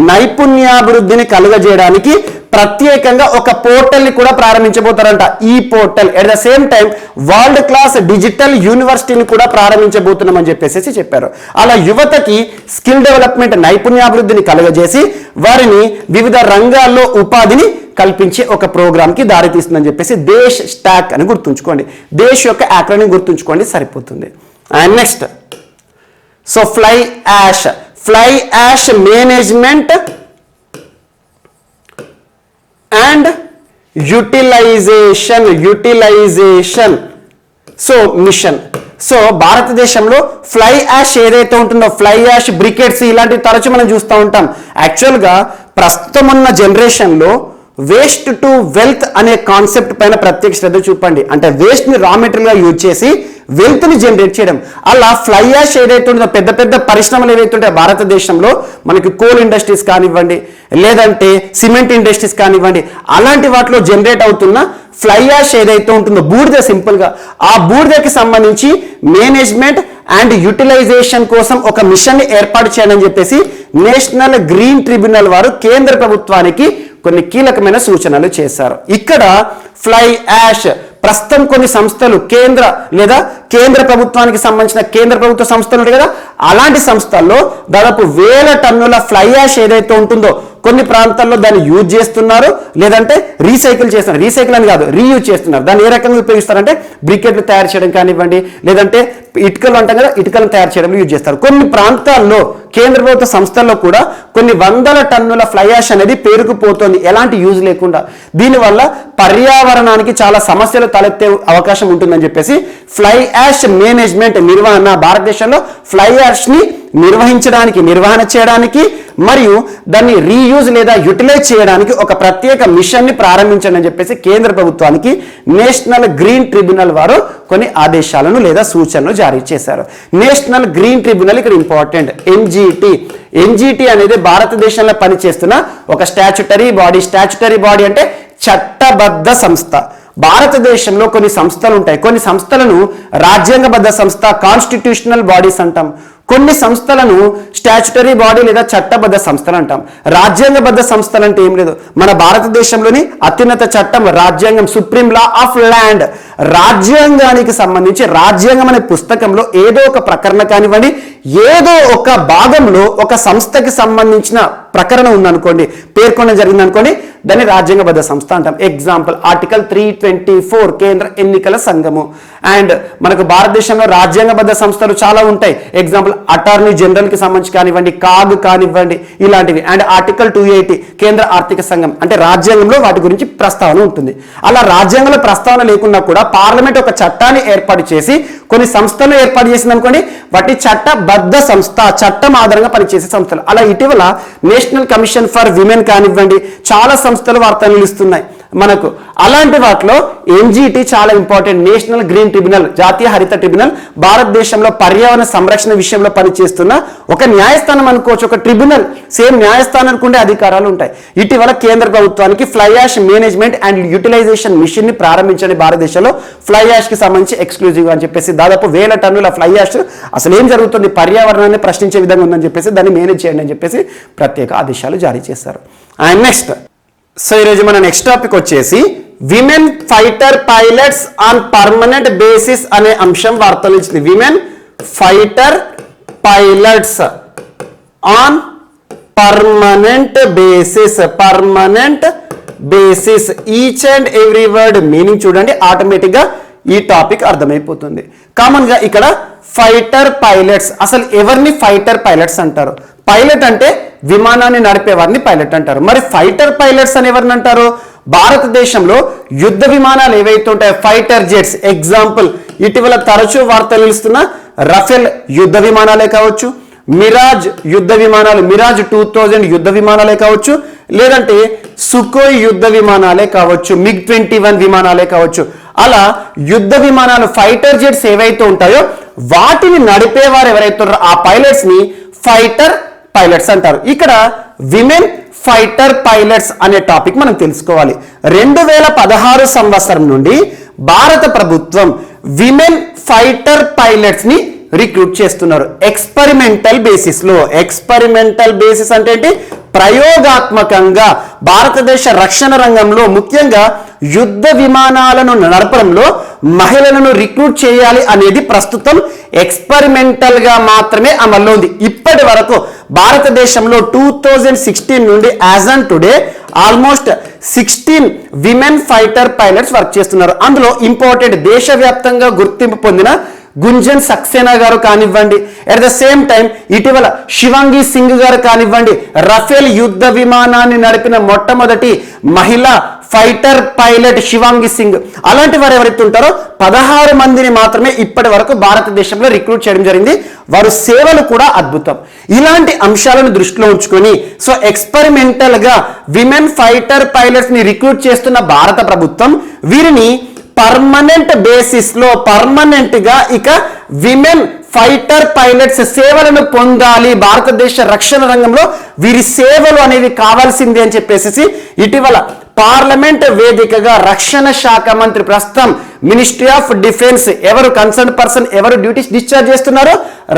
నైపుణ్యాభివృద్ధిని కలుగజేయడానికి ప్రత్యేకంగా ఒక పోర్టల్ ని కూడా ప్రారంభించబోతారంట. ఈ portal at the same time world class digital యూనివర్సిటీని కూడా ప్రారంభించబోతున్నామని చెప్పేసి చెప్పారు. అలా యువతకి స్కిల్ డెవలప్మెంట్ నైపుణ్యాభివృద్ధిని కలుగజేసి వారిని వివిధ రంగాల్లో ఉపాధిని కల్పించే ఒక ప్రోగ్రామ్ కి దారితీస్తుందని చెప్పేసి దేశ్ స్టాక్ అని గుర్తుంచుకోండి. దేశ్ యొక్క యాక్రోనిం గుర్తుంచుకోండి సరిపోతుంది. And next so fly ash management and utilization so mission. So భారతదేశంలో ఫ్లై యాష్ ఏదైతే ఉంటుందో ఫ్లై యాష్ బ్రికెట్స్ ఇలాంటివి తరచు మనం చూస్తూ ఉంటాం. యాక్చువల్గా ప్రస్తుతం ఉన్న జనరేషన్లో వేస్ట్ టు వెల్త్ అనే కాన్సెప్ట్ పైన ప్రత్యేక శ్రద్ధ చూపండి. అంటే వేస్ట్ ని రా మెటీరియల్ గా యూజ్ చేసి వెల్త్ ని జనరేట్ చేయడం. అలా ఫ్లై యాష్ ఏదైతే ఉంటుందో పెద్ద పెద్ద పరిశ్రమలు ఏవైతే ఉంటాయో భారతదేశంలో మనకి కోల్ ఇండస్ట్రీస్ కానివ్వండి, లేదంటే సిమెంట్ ఇండస్ట్రీస్ కానివ్వండి, అలాంటి వాటిలో జనరేట్ అవుతున్న ఫ్లై యాష్ ఏదైతే ఉంటుందో బూడిద, సింపుల్ గా ఆ బూడిదకి సంబంధించి మేనేజ్మెంట్ అండ్ యూటిలైజేషన్ కోసం ఒక మిషన్ ని ఏర్పాటు చేయాలని చెప్పేసి నేషనల్ గ్రీన్ ట్రిబ్యునల్ వారు కేంద్ర ప్రభుత్వానికి కొన్ని కీలకమైన సూచనలు చేశారు. ఇక్కడ ఫ్లై యాష్ ప్రస్తుతం కొన్ని సంస్థలు కేంద్ర ప్రభుత్వానికి సంబంధించిన కేంద్ర ప్రభుత్వ సంస్థలు ఉంటాయి కదా, అలాంటి సంస్థల్లో దాదాపు 1000 టన్నుల ఫ్లై యాష్ ఏదైతే ఉంటుందో కొన్ని ప్రాంతాల్లో దాన్ని యూజ్ చేస్తున్నారు, లేదంటే రీసైకిల్ చేస్తున్నారు. రీసైకిల్ అని కాదు, రీయూజ్ చేస్తున్నారు. దాన్ని ఏ రకంగా ఉపయోగిస్తారంటే బ్రికెట్లు తయారు చేయడం కానివ్వండి, లేదంటే ఇటుకలు అంటాం కదా, ఇటుకలను తయారు చేయడంలో యూజ్ చేస్తారు. కొన్ని ప్రాంతాల్లో కేంద్ర ప్రభుత్వ సంస్థల్లో కూడా కొన్ని 100 టన్నుల ఫ్లై యాష్ అనేది పేరుకుపోతుంది ఎలాంటి యూజ్ లేకుండా. దీనివల్ల పర్యావరణానికి చాలా సమస్యలు తలెత్తే అవకాశం ఉంటుందని చెప్పేసి ఫ్లై యాష్ మేనేజ్మెంట్ నిర్వహణ, భారతదేశంలో ఫ్లై యాష్ ని నిర్వహణ చేయడానికి మరియు దాన్ని రీయూజ్ లేదా యూటిలైజ్ చేయడానికి ఒక ప్రత్యేక మిషన్ ని ప్రారంభించండి అని చెప్పేసి కేంద్ర ప్రభుత్వానికి నేషనల్ గ్రీన్ ట్రిబ్యునల్ వారు కొన్ని ఆదేశాలను లేదా సూచనలు జారీ చేశారు. నేషనల్ గ్రీన్ ట్రిబ్యునల్ ఇక్కడ ఇంపార్టెంట్. ఎన్జిటి అనేది భారతదేశంలో పనిచేస్తున్న ఒక స్టాచ్యుటరీ బాడీ అంటే చట్టబద్ధ సంస్థ. భారతదేశంలో కొన్ని సంస్థలు ఉంటాయి. కొన్ని సంస్థలను రాజ్యాంగబద్ధ సంస్థ, కాన్స్టిట్యూషనల్ బాడీస్ అంటాం. కొన్ని సంస్థలను స్టాచ్యుటరీ బాడీ లేదా చట్టబద్ధ సంస్థలు అంటాం. రాజ్యాంగబద్ధ సంస్థలు అంటే ఏం లేదు, మన భారతదేశంలోని అత్యున్నత చట్టం రాజ్యాంగం, సుప్రీం లా ఆఫ్ ల్యాండ్. రాజ్యాంగానికి సంబంధించి రాజ్యాంగం అనే పుస్తకంలో ఏదో ఒక ప్రకరణ కానివ్వండి, ఏదో ఒక భాగంలో ఒక సంస్థకి సంబంధించిన ప్రకరణ ఉందనుకోండి, పేర్కొనడం జరిగింది అనుకోండి, దాన్ని రాజ్యాంగబద్ధ సంస్థ అంటాం. ఎగ్జాంపుల్ ఆర్టికల్ 324 కేంద్ర ఎన్నికల సంఘము. అండ్ మనకు భారతదేశంలో రాజ్యాంగబద్ధ సంస్థలు చాలా ఉంటాయి. ఎగ్జాంపుల్ అటార్నీ జనరల్ కి సంబంధించి కానివ్వండి, కాగ్ కానివ్వండి, ఇలాంటివి. అండ్ ఆర్టికల్ 280 కేంద్ర ఆర్థిక సంఘం. అంటే రాజ్యాంగంలో వాటి గురించి ప్రస్తావన ఉంటుంది. అలా రాజ్యాంగంలో ప్రస్తావన లేకున్నా కూడా పార్లమెంట్ ఒక చట్టాన్ని ఏర్పాటు చేసి కొన్ని సంస్థలను ఏర్పాటు చేసింది అనుకోండి, వాటి చట్టబద్ధ సంస్థ, చట్టం ఆధారంగా పనిచేసే సంస్థలు. అలా ఇటీవల నేషనల్ కమిషన్ ఫర్ విమెన్ కానివ్వండి, చాలా సంస్థలు వార్తలు నిలుస్తున్నాయి మనకు. అలాంటి వాటిలో ఎన్జిటి చాలా ఇంపార్టెంట్. నేషనల్ గ్రీన్ ట్రిబ్యునల్, జాతీయ హరిత ట్రిబ్యునల్, భారతదేశంలో పర్యావరణ సంరక్షణ విషయంలో పనిచేస్తున్న ఒక న్యాయస్థానం అనుకోవచ్చు, ఒక ట్రిబ్యునల్. సేమ్ న్యాయస్థానానికి ఉండే అధికారాలు ఉంటాయి. ఇటీవల కేంద్ర ప్రభుత్వానికి fly ash management and utilization mission ని ప్రారంభించండి భారతదేశంలో, ఫ్లై యాష్ కి సంబంధించి ఎక్స్క్లూజివ్ అని చెప్పేసి. దాదాపు 1000 టన్నుల ఫ్లై యాష్ అసలు ఏం జరుగుతుంది, పర్యావరణాన్ని ప్రశ్నించే విధంగా ఉందని చెప్పేసి దాన్ని మేనేజ్ చేయండి అని చెప్పేసి ప్రత్యేక ఆదేశాలు జారీ చేశారు. అండ్ నెక్స్ట్ సో ఈరోజు మన నెక్స్ట్ టాపిక్ వచ్చేసి women fighter pilots on permanent basis అనే అంశం వార్తలు ఇచ్చింది. Women fighter pilots on permanent basis each and every word meaning చూడండి, ఆటోమేటిక్ గా ఈ టాపిక్ అర్థమైపోతుంది. కామన్ గా ఇక్కడ ఫైటర్ పైలట్స్, అసలు ఎవరిని ఫైటర్ పైలట్స్ అంటారు? పైలట్ అంటే విమానాన్ని నడిపే వారిని పైలట్ అంటారు. మరి ఫైటర్ పైలట్స్ అని ఎవరిని అంటారు? భారతదేశంలో యుద్ధ విమానాలు ఏవైతే ఉంటాయో ఫైటర్ జెట్స్. ఎగ్జాంపుల్ ఇటీవల తరచూ వార్తలు నిలుస్తున్న రఫేల్ యుద్ధ విమానాలే కావచ్చు, మిరాజ్ యుద్ధ విమానాలు, మిరాజ్ 2000 యుద్ధ విమానాలే కావచ్చు, లేదంటే సుకోయ్ యుద్ధ విమానాలే కావచ్చు, MiG-21 విమానాలే కావచ్చు. అలా యుద్ధ విమానాలు ఫైటర్ జెట్స్ ఏవైతే ఉంటాయో వాటిని నడిపేవారు ఎవరైతే ఉన్నారో ఆ పైలట్స్ ని ఫైటర్ పైలట్స్ అంటారు. ఇక్కడ విమెన్ ఫైటర్ పైలట్స్ అనే టాపిక్ మనం తెలుసుకోవాలి. 2016 సంవత్సరం నుండి భారత ప్రభుత్వం విమెన్ ఫైటర్ పైలట్స్ ని రిక్రూట్ చేస్తున్నారు ఎక్స్పెరిమెంటల్ బేసిస్ లో. ఎక్స్పెరిమెంటల్ బేసిస్ అంటే ఏంటి? ప్రయోగాత్మకంగా భారతదేశ రక్షణ రంగంలో ముఖ్యంగా యుద్ధ విమానాలను నడపడంలో మహిళలను రిక్రూట్ చేయాలి అనేది ప్రస్తుతం ఎక్స్పెరిమెంటల్ గా మాత్రమే అమల్లో ఉంది. ఇప్పటి వరకు భారతదేశంలో 2016 నుండి as on today almost 16 women fighter pilots work చేస్తున్నారు. అందులో ఇంపార్టెంట్ దేశవ్యాప్తంగా గుర్తింపు పొందిన గుంజన్ సక్సేనా గారు కానివ్వండి, అట్ ద సేమ్ టైం ఇటీవల శివాంగి సింగ్ గారు కానివ్వండి, రఫేల్ యుద్ధ విమానాన్ని నడిపిన మొట్టమొదటి మహిళా ఫైటర్ పైలట్ శివాంగి సింగ్, అలాంటి వారు ఎవరైతే ఉంటారో 16 మందిని మాత్రమే ఇప్పటి వరకు భారతదేశంలో రిక్రూట్ చేయడం జరిగింది. వారు సేవలు కూడా అద్భుతం. ఇలాంటి అంశాలను దృష్టిలో ఉంచుకొని సో ఎక్స్పెరిమెంటల్ గా విమెన్ ఫైటర్ పైలట్స్ ని రిక్రూట్ చేస్తున్న భారత ప్రభుత్వం వీరిని పర్మనెంట్ బేసిస్ లో పర్మనెంట్ గా ఇక విమెన్ ఫైటర్ పైలట్స్ సేవలను పొందాలి, భారతదేశ రక్షణ రంగంలో వీరి సేవలు అనేవి కావాల్సిందే అని చెప్పేసి ఇటీవల పార్లమెంట్ వేదికగా రక్షణ శాఖ మంత్రి ప్రస్తుతం మినిస్ట్రీ ఆఫ్ డిఫెన్స్ ఎవరు కన్సర్న్ పర్సన్ ఎవరు డ్యూటీస్ డిశ్చార్జ్ చేస్తున్నారు?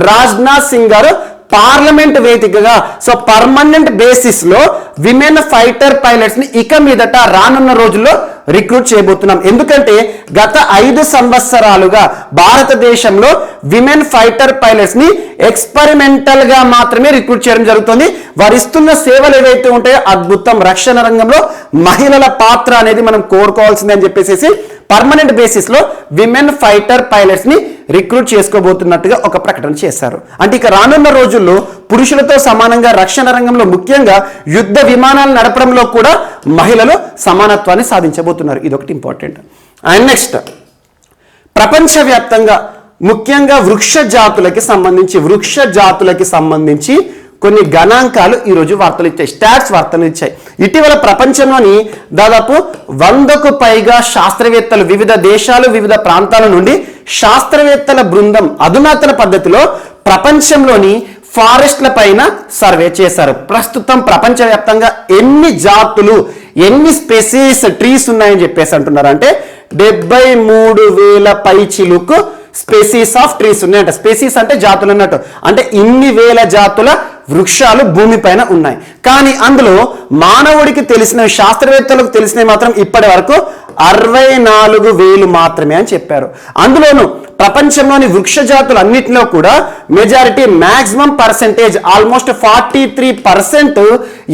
రాజ్నాథ్ సింగ్ గారు పార్లమెంట్ వేదికగా సో పర్మనెంట్ బేసిస్ లో విమెన్ ఫైటర్ పైలట్స్ ని ఇక మీదట రానున్న రోజుల్లో రిక్రూట్ చేయబోతున్నాం. ఎందుకంటే గత 5 సంవత్సరాలుగా భారతదేశంలో విమెన్ ఫైటర్ పైలట్స్ ని ఎక్స్పెరిమెంటల్ గా మాత్రమే రిక్రూట్ చేయడం జరుగుతుంది. వారు ఇస్తున్న సేవలు ఏవైతే ఉంటాయో అద్భుతం. రక్షణ రంగంలో మహిళల పాత్ర అనేది మనం కోరుకోవాల్సిందే అని చెప్పేసి పర్మనెంట్ బేసిస్ లో విమెన్ ఫైటర్ పైలట్స్ ని రిక్రూట్ చేసుకోబోతున్నట్టుగా ఒక ప్రకటన చేశారు. అంటే ఇక రానున్న రోజుల్లో పురుషులతో సమానంగా రక్షణ రంగంలో ముఖ్యంగా యుద్ధ విమానాలు నడపడంలో కూడా మహిళలు సమానత్వాన్ని సాధించబోతున్నారు. ఇదొకటి ఇంపార్టెంట్. అండ్ నెక్స్ట్ ప్రపంచవ్యాప్తంగా ముఖ్యంగా వృక్ష జాతులకి సంబంధించి కొన్ని గణాంకాలు ఈరోజు వార్తలు ఇచ్చాయి, స్టాట్స్ వార్తలు ఇచ్చాయి. ఇటీవల ప్రపంచంలోని దాదాపు 100కు పైగా శాస్త్రవేత్తలు వివిధ దేశాలు వివిధ ప్రాంతాల నుండి శాస్త్రవేత్తల బృందం అధునాతన పద్ధతిలో ప్రపంచంలోని ఫారెస్ట్ల పైన సర్వే చేశారు. ప్రస్తుతం ప్రపంచవ్యాప్తంగా ఎన్ని జాతులు ఎన్ని స్పెసీస్ ట్రీస్ ఉన్నాయని చెప్పేసి అంటున్నారు అంటే 73,000 పైచిలుకు స్పెసీస్ ఆఫ్ ట్రీస్ ఉన్నాయంట. స్పెసీస్ అంటే జాతులు అన్నట్టు. అంటే ఇన్ని వేల జాతుల వృక్షాలు భూమిపైన ఉన్నాయి. కానీ అందులో మానవుడికి తెలిసినవి శాస్త్రవేత్తలకు తెలిసినవి మాత్రం ఇప్పటి వరకు 64,000 మాత్రమే అని చెప్పారు. అందులోనూ ప్రపంచంలోని వృక్ష జాతులు అన్నిటిలో కూడా మెజారిటీ మాక్సిమం పర్సెంటేజ్ ఆల్మోస్ట్ 43%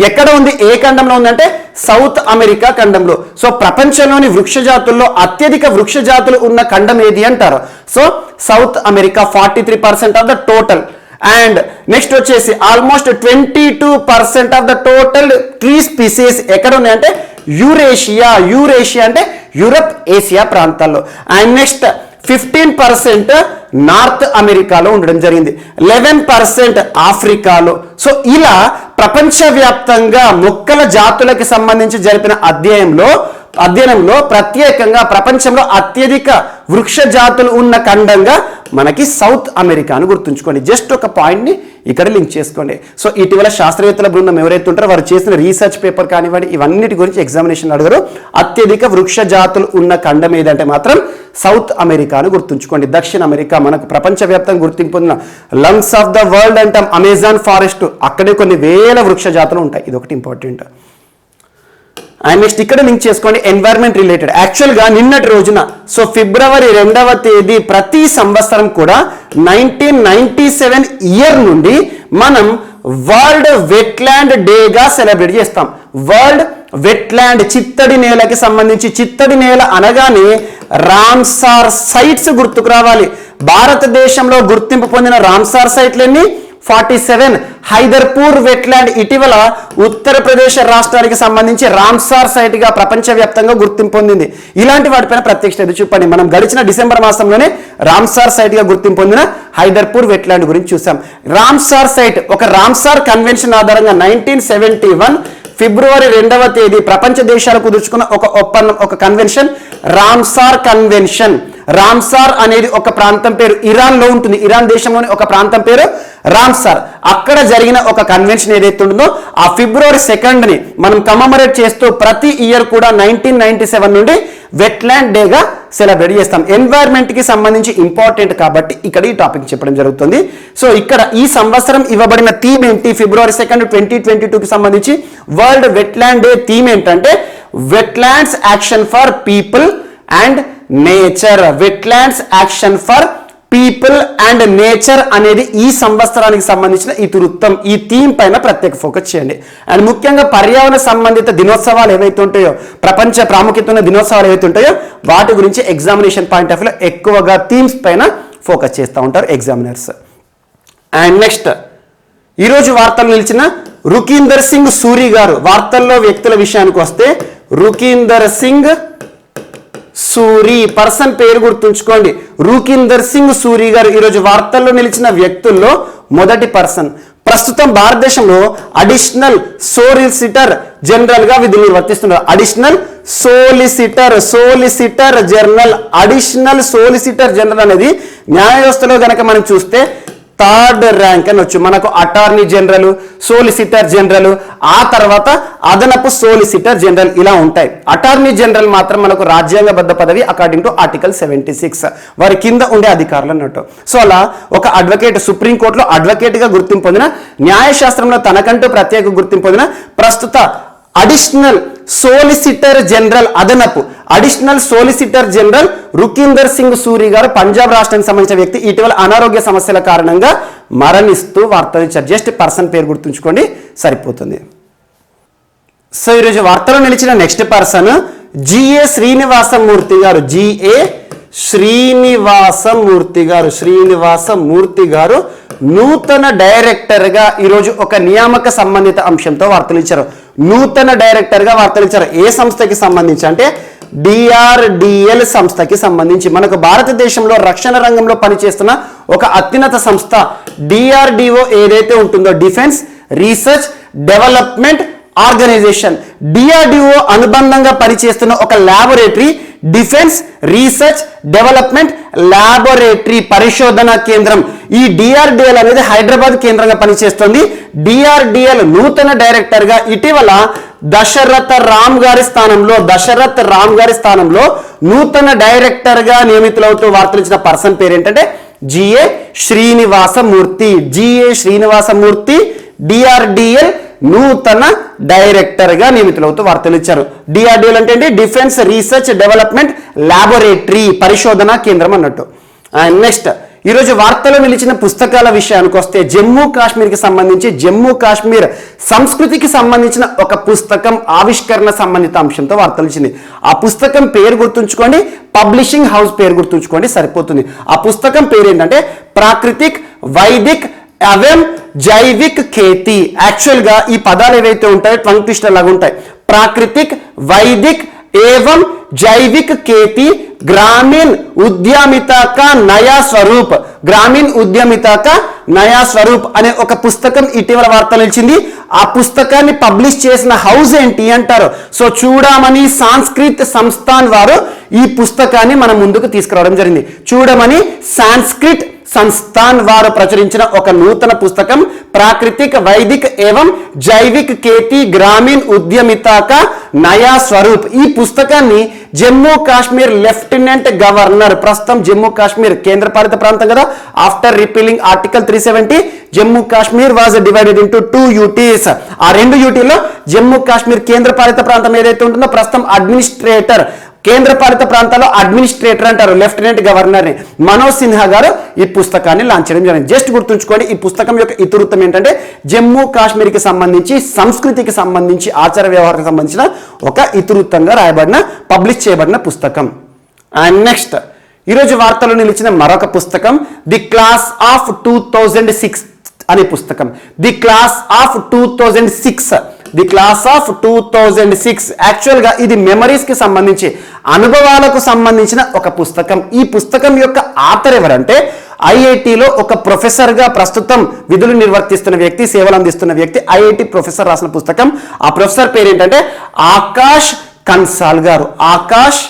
ఎక్కడ ఉంది? ఏ ఖండంలో ఉందంటే సౌత్ అమెరికా ఖండంలో. సో ప్రపంచంలోని వృక్ష జాతుల్లో అత్యధిక వృక్ష జాతులు ఉన్న ఖండం ఏది అంటారు? So South America 43% of the total. And next వచ్చేసి almost 22% of the total tree species ఎక్కడ ఉన్నాయంటే యూరేషియా అంటే యూరప్ ఏషియా ప్రాంతాల్లో. అండ్ నెక్స్ట్ 15% నార్త్ అమెరికాలో ఉండడం జరిగింది, 11% ఆఫ్రికాలో. సో ఇలా ప్రపంచవ్యాప్తంగా మొక్కల జాతులకు సంబంధించి జరిపిన అధ్యయనంలో ప్రత్యేకంగా ప్రపంచంలో అత్యధిక వృక్ష జాతులు ఉన్న ఖండంగా మనకి సౌత్ అమెరికాను గుర్తుంచుకోండి. జస్ట్ ఒక పాయింట్ని ఇక్కడ లింక్ చేసుకోండి. సో ఇటీవల శాస్త్రవేత్తల బృందం ఎవరైతే ఉంటారో వారు చేసిన రీసెర్చ్ పేపర్ కానివ్వండి ఇవన్నిటి గురించి ఎగ్జామినేషన్ అడిగారు. అత్యధిక వృక్ష జాతులు ఉన్న ఖండం ఏదంటే మాత్రం సౌత్ అమెరికాను గుర్తుంచుకోండి. దక్షిణ అమెరికా మనకు ప్రపంచవ్యాప్తంగా గుర్తింపు పొందిన లంగ్స్ ఆఫ్ ద వరల్డ్ అంటాం. అమెజాన్ ఫారెస్ట్ అక్కడే కొన్ని వేల వృక్ష జాతులు ఉంటాయి. ఇదొకటి ఇంపార్టెంట్. అండ్ నెక్స్ట్ ఇక్కడ లింక్ చేసుకోండి ఎన్వైరన్మెంట్ రిలేటెడ్. యాక్చువల్గా నిన్నటి రోజున సో ఫిబ్రవరి 2వ తేదీ ప్రతి సంవత్సరం కూడా 1997 ఇయర్ నుండి మనం వరల్డ్ వెట్లాండ్ డేగా సెలబ్రేట్ చేస్తాం. వరల్డ్ వెట్లాండ్ చిత్తడి నేలకి సంబంధించి, చిత్తడి నేల అనగానే రామ్సార్ సైట్స్ గుర్తుకు రావాలి. భారతదేశంలో గుర్తింపు పొందిన రామ్సార్ సైట్లన్నీ 47. హైదర్పూర్ వెట్లాండ్ ఇటీవల ఉత్తరప్రదేశ్ రాష్ట్రానికి సంబంధించి రామ్సార్ సైట్ గా ప్రపంచవ్యాప్తంగా గుర్తింపు పొందింది. ఇలాంటి వాటిపైన ప్రత్యక్ష ఎదురు చూపండి. మనం గడిచిన డిసెంబర్ మాసంలోనే రామ్సార్ సైట్ గా గుర్తింపు పొందిన హైదర్పూర్ వెట్లాండ్ గురించి చూసాం. రామ్సార్ సైట్ ఒక రామ్సార్ కన్వెన్షన్ ఆధారంగా 1971 ఫిబ్రవరి 2వ తేదీ ప్రపంచ దేశాలు కుదుర్చుకున్న ఒక ఒప్పందం, ఒక కన్వెన్షన్ రామ్సార్ కన్వెన్షన్. రామ్సార్ అనేది ఒక ప్రాంతం పేరు, ఇరాన్ లో ఉంటుంది. ఇరాన్ దేశంలోని ఒక ప్రాంతం పేరు రామ్సార్. అక్కడ జరిగిన ఒక కన్వెన్షన్ ఏదైతే ఉంటుందో ఆ February 2ని మనం కమమరేట్ చేస్తూ ప్రతి ఇయర్ కూడా 1997 నుండి వెట్లాండ్ డేగా సెలబ్రేట్ చేస్తాం. ఎన్వైర్న్మెంట్ కి సంబంధించి ఇంపార్టెంట్ కాబట్టి ఇక్కడ ఈ టాపిక్ చెప్పడం జరుగుతుంది. సో ఇక్కడ ఈ సంవత్సరం ఇవ్వబడిన థీమ్ ఏంటి? February 2, 2022కి సంబంధించి వరల్డ్ వెట్లాండ్ డే థీమ్ ఏంటంటే wetlands action for people and nature. Wetlands action for people and nature అనేది ఈ సంవత్సరానికి సంబంధించిన ఇతివృత్తం. ఈ థీమ్ పైన ప్రత్యేక ఫోకస్ చేయండి. అండ్ ముఖ్యంగా పర్యావరణ సంబంధిత దినోత్సవాలు ఏవైతే ఉంటాయో, ప్రపంచ ప్రాముఖ్యత ఉన్న దినోత్సవాలు ఏవైతే ఉంటాయో వాటి గురించి ఎగ్జామినేషన్ పాయింట్ ఆఫ్ వ్యూలో ఎక్కువగా థీమ్స్ పైన ఫోకస్ చేస్తూ ఉంటారు ఎగ్జామినర్స్. అండ్ నెక్స్ట్ ఈరోజు వార్తలు నిలిచిన రుకీందర్ సింగ్ సూరి గారు. వార్తల్లో వ్యక్తుల విషయానికి వస్తే రుకీందర్ సింగ్ సూరి పర్సన్ పేరు గుర్తుంచుకోండి. రుకీందర్ సింగ్ సూరి గారు ఈరోజు వార్తల్లో నిలిచిన వ్యక్తుల్లో మొదటి పర్సన్. ప్రస్తుతం భారతదేశంలో అడిషనల్ సోలిసిటర్ జనరల్ గా విధులు నిర్వర్తిస్తున్నారు. Additional solicitor general. Additional solicitor general అనేది న్యాయ వ్యవస్థలో గనక మనం చూస్తే థర్డ్ ర్యాంక్ అని వచ్చు. మనకు అటార్నీ జనరల్, సోలిసిటర్ జనరల్, ఆ తర్వాత అదనపు సోలిసిటర్ జనరల్ ఇలా ఉంటాయి. అటార్నీ జనరల్ మాత్రం మనకు రాజ్యాంగబద్ధ పదవి అకార్డింగ్ టు ఆర్టికల్ 76, వారి కింద ఉండే అధికారులు అన్నట్టు. సో అలా ఒక అడ్వకేట్, సుప్రీంకోర్టులో అడ్వకేట్ గా గుర్తింపు పొందిన, న్యాయశాస్త్రంలో తనకంటూ ప్రత్యేక గుర్తింపు పొందిన ప్రస్తుత అడిషనల్ సోలిసిటర్ జనరల్, అదనపు additional solicitor general Rukinder Singh Suri గారు పంజాబ్ రాష్ట్రానికి సంబంధించిన వ్యక్తి. ఇటీవల అనారోగ్య సమస్యల కారణంగా మరణిస్తూ వార్తలు ఇచ్చారు. జస్ట్ పర్సన్ పేరు గుర్తుంచుకోండి సరిపోతుంది. సో ఈరోజు వార్తలో నిలిచిన నెక్స్ట్ పర్సన్ జిఏ శ్రీనివాసమూర్తి గారు. జిఏ శ్రీనివాసమూర్తి గారు నూతన డైరెక్టర్ గా ఈరోజు ఒక నియామక సంబంధిత అంశంతో వార్తలు ఇచ్చారు. నూతన డైరెక్టర్ గా వార్తలు ఇచ్చారు. ఏ సంస్థకి సంబంధించి అంటే DRDL సంస్థకి సంబంధించి. మనకు భారతదేశంలో రక్షణ రంగంలో పనిచేస్తున్న ఒక అత్యున్నత సంస్థ DRDO ఏదైతే ఉంటుందో, defence research development organisation. DRDO అనుబంధంగా పనిచేస్తున్న ఒక laboratory defence research development laboratory పరిశోధన కేంద్రం. ఈ DRDL అనేది హైదరాబాద్ కేంద్రంగా పనిచేస్తుంది. DRDL నూతన డైరెక్టర్ గా ఇటీవల దశరథ్ రామ్ గారి స్థానంలో నూతన డైరెక్టర్ గా నియమితులవుతూ వార్తలు ఇచ్చిన పర్సన్ పేరు ఏంటంటే జిఏ శ్రీనివాసమూర్తి. DRDL నూతన డైరెక్టర్ గా నియమితులవుతూ వార్తలు ఇచ్చారు. DRDL అంటే ఏంటి? డిఫెన్స్ రీసెర్చ్ డెవలప్మెంట్ ల్యాబొరేటరీ పరిశోధన కేంద్రం అన్నట్టు. అండ్ నెక్స్ట్ ఈరోజు వార్తలో నిలిచిన పుస్తకాల విషయానికి వస్తే జమ్మూ కాశ్మీర్కి సంబంధించి జమ్మూ కాశ్మీర్ సంస్కృతికి సంబంధించిన ఒక పుస్తకం ఆవిష్కరణ సంబంధిత అంశంతో వార్తలు ఇచ్చింది. ఆ పుస్తకం పేరు గుర్తుంచుకోండి, పబ్లిషింగ్ హౌస్ పేరు గుర్తుంచుకోండి సరిపోతుంది. ఆ పుస్తకం పేరు ఏంటంటే ప్రాకృతిక్ వైదిక్ అవెం జైవిక్ ఖేతి. యాక్చువల్ గా ఈ పదాలు ఏవైతే ఉంటాయో టంగ్ ట్విస్టర్ లాగా ఉంటాయి. ప్రాకృతిక్ వైదిక్ एवं जैविक खेती ग्रामीण उद्यमिता का नया स्वरूप. ग्रामीण उद्यमिता का నయా స్వరూప్ అనే ఒక పుస్తకం ఇటీవల వార్తలు నిలిచింది. ఆ పుస్తకాన్ని పబ్లిష్ చేసిన హౌస్ ఏంటి అంటారు. సో చూడమని సాంస్కృత్ సంస్థాన్ వారు ఈ పుస్తకాన్ని మన ముందుకు తీసుకురావడం జరిగింది. చూడమని సాంస్కృత్ సంస్థాన్ వారు ప్రచురించిన ఒక నూతన పుస్తకం ప్రాకృతిక్ వైదిక్ ఏవం జైవిక్ खेती గ్రామీణ ఉద్యమితా కా నయా స్వరూప్. ఈ పుస్తకాన్ని జమ్మూ కాశ్మీర్ లెఫ్టినెంట్ గవర్నర్, ప్రస్తుతం జమ్మూ కాశ్మీర్ కేంద్రపాలిత ప్రాంతం కదా, after repealing article 370 Jammu Kashmir was divided into 2 UTs. ఆ 2 UTలో జమ్మూ కాశ్మీర్ కేంద్రపాలిత ప్రాంతం ఏదైతే ఉంటుందో ప్రస్తుతం అడ్మినిస్ట్రేటర్, కేంద్రపాలిత ప్రాంతాల్లో అడ్మినిస్ట్రేటర్ అంటారు లెఫ్టినెంట్ గవర్నర్ ని. మనోజ్ సిన్హా గారు ఈ పుస్తకాన్ని లాంచ్ చేయడం జరిగింది. జస్ట్ గుర్తుంచుకోండి, ఈ పుస్తకం యొక్క ఇతివృత్తం ఏంటంటే జమ్మూ కాశ్మీర్కి సంబంధించి సంస్కృతికి సంబంధించి ఆచార వ్యవహారానికి సంబంధించిన ఒక ఇతివృత్తంగా రాయబడిన పబ్లిష్ చేయబడిన పుస్తకం. అండ్ నెక్స్ట్ ఈరోజు వార్తలో నిలిచిన మరొక పుస్తకం ది క్లాస్ ఆఫ్ 2006 అనే పుస్తకం. ది క్లాస్ ఆఫ్ 2006 యాక్చువల్ గా ఇది మెమరీస్ కి సంబంధించి అనుభవాలకు సంబంధించిన ఒక పుస్తకం. ఈ పుస్తకం యొక్క ఆథర్ ఎవరంటే ఐఐటిలో ఒక ప్రొఫెసర్ గా ప్రస్తుతం విధులు నిర్వర్తిస్తున్న వ్యక్తి, సేవలు అందిస్తున్న వ్యక్తి, ఐఐటి ప్రొఫెసర్ రాసిన పుస్తకం. ఆ ప్రొఫెసర్ పేరు ఏంటంటే ఆకాష్ కన్సాల్ గారు. ఆకాష్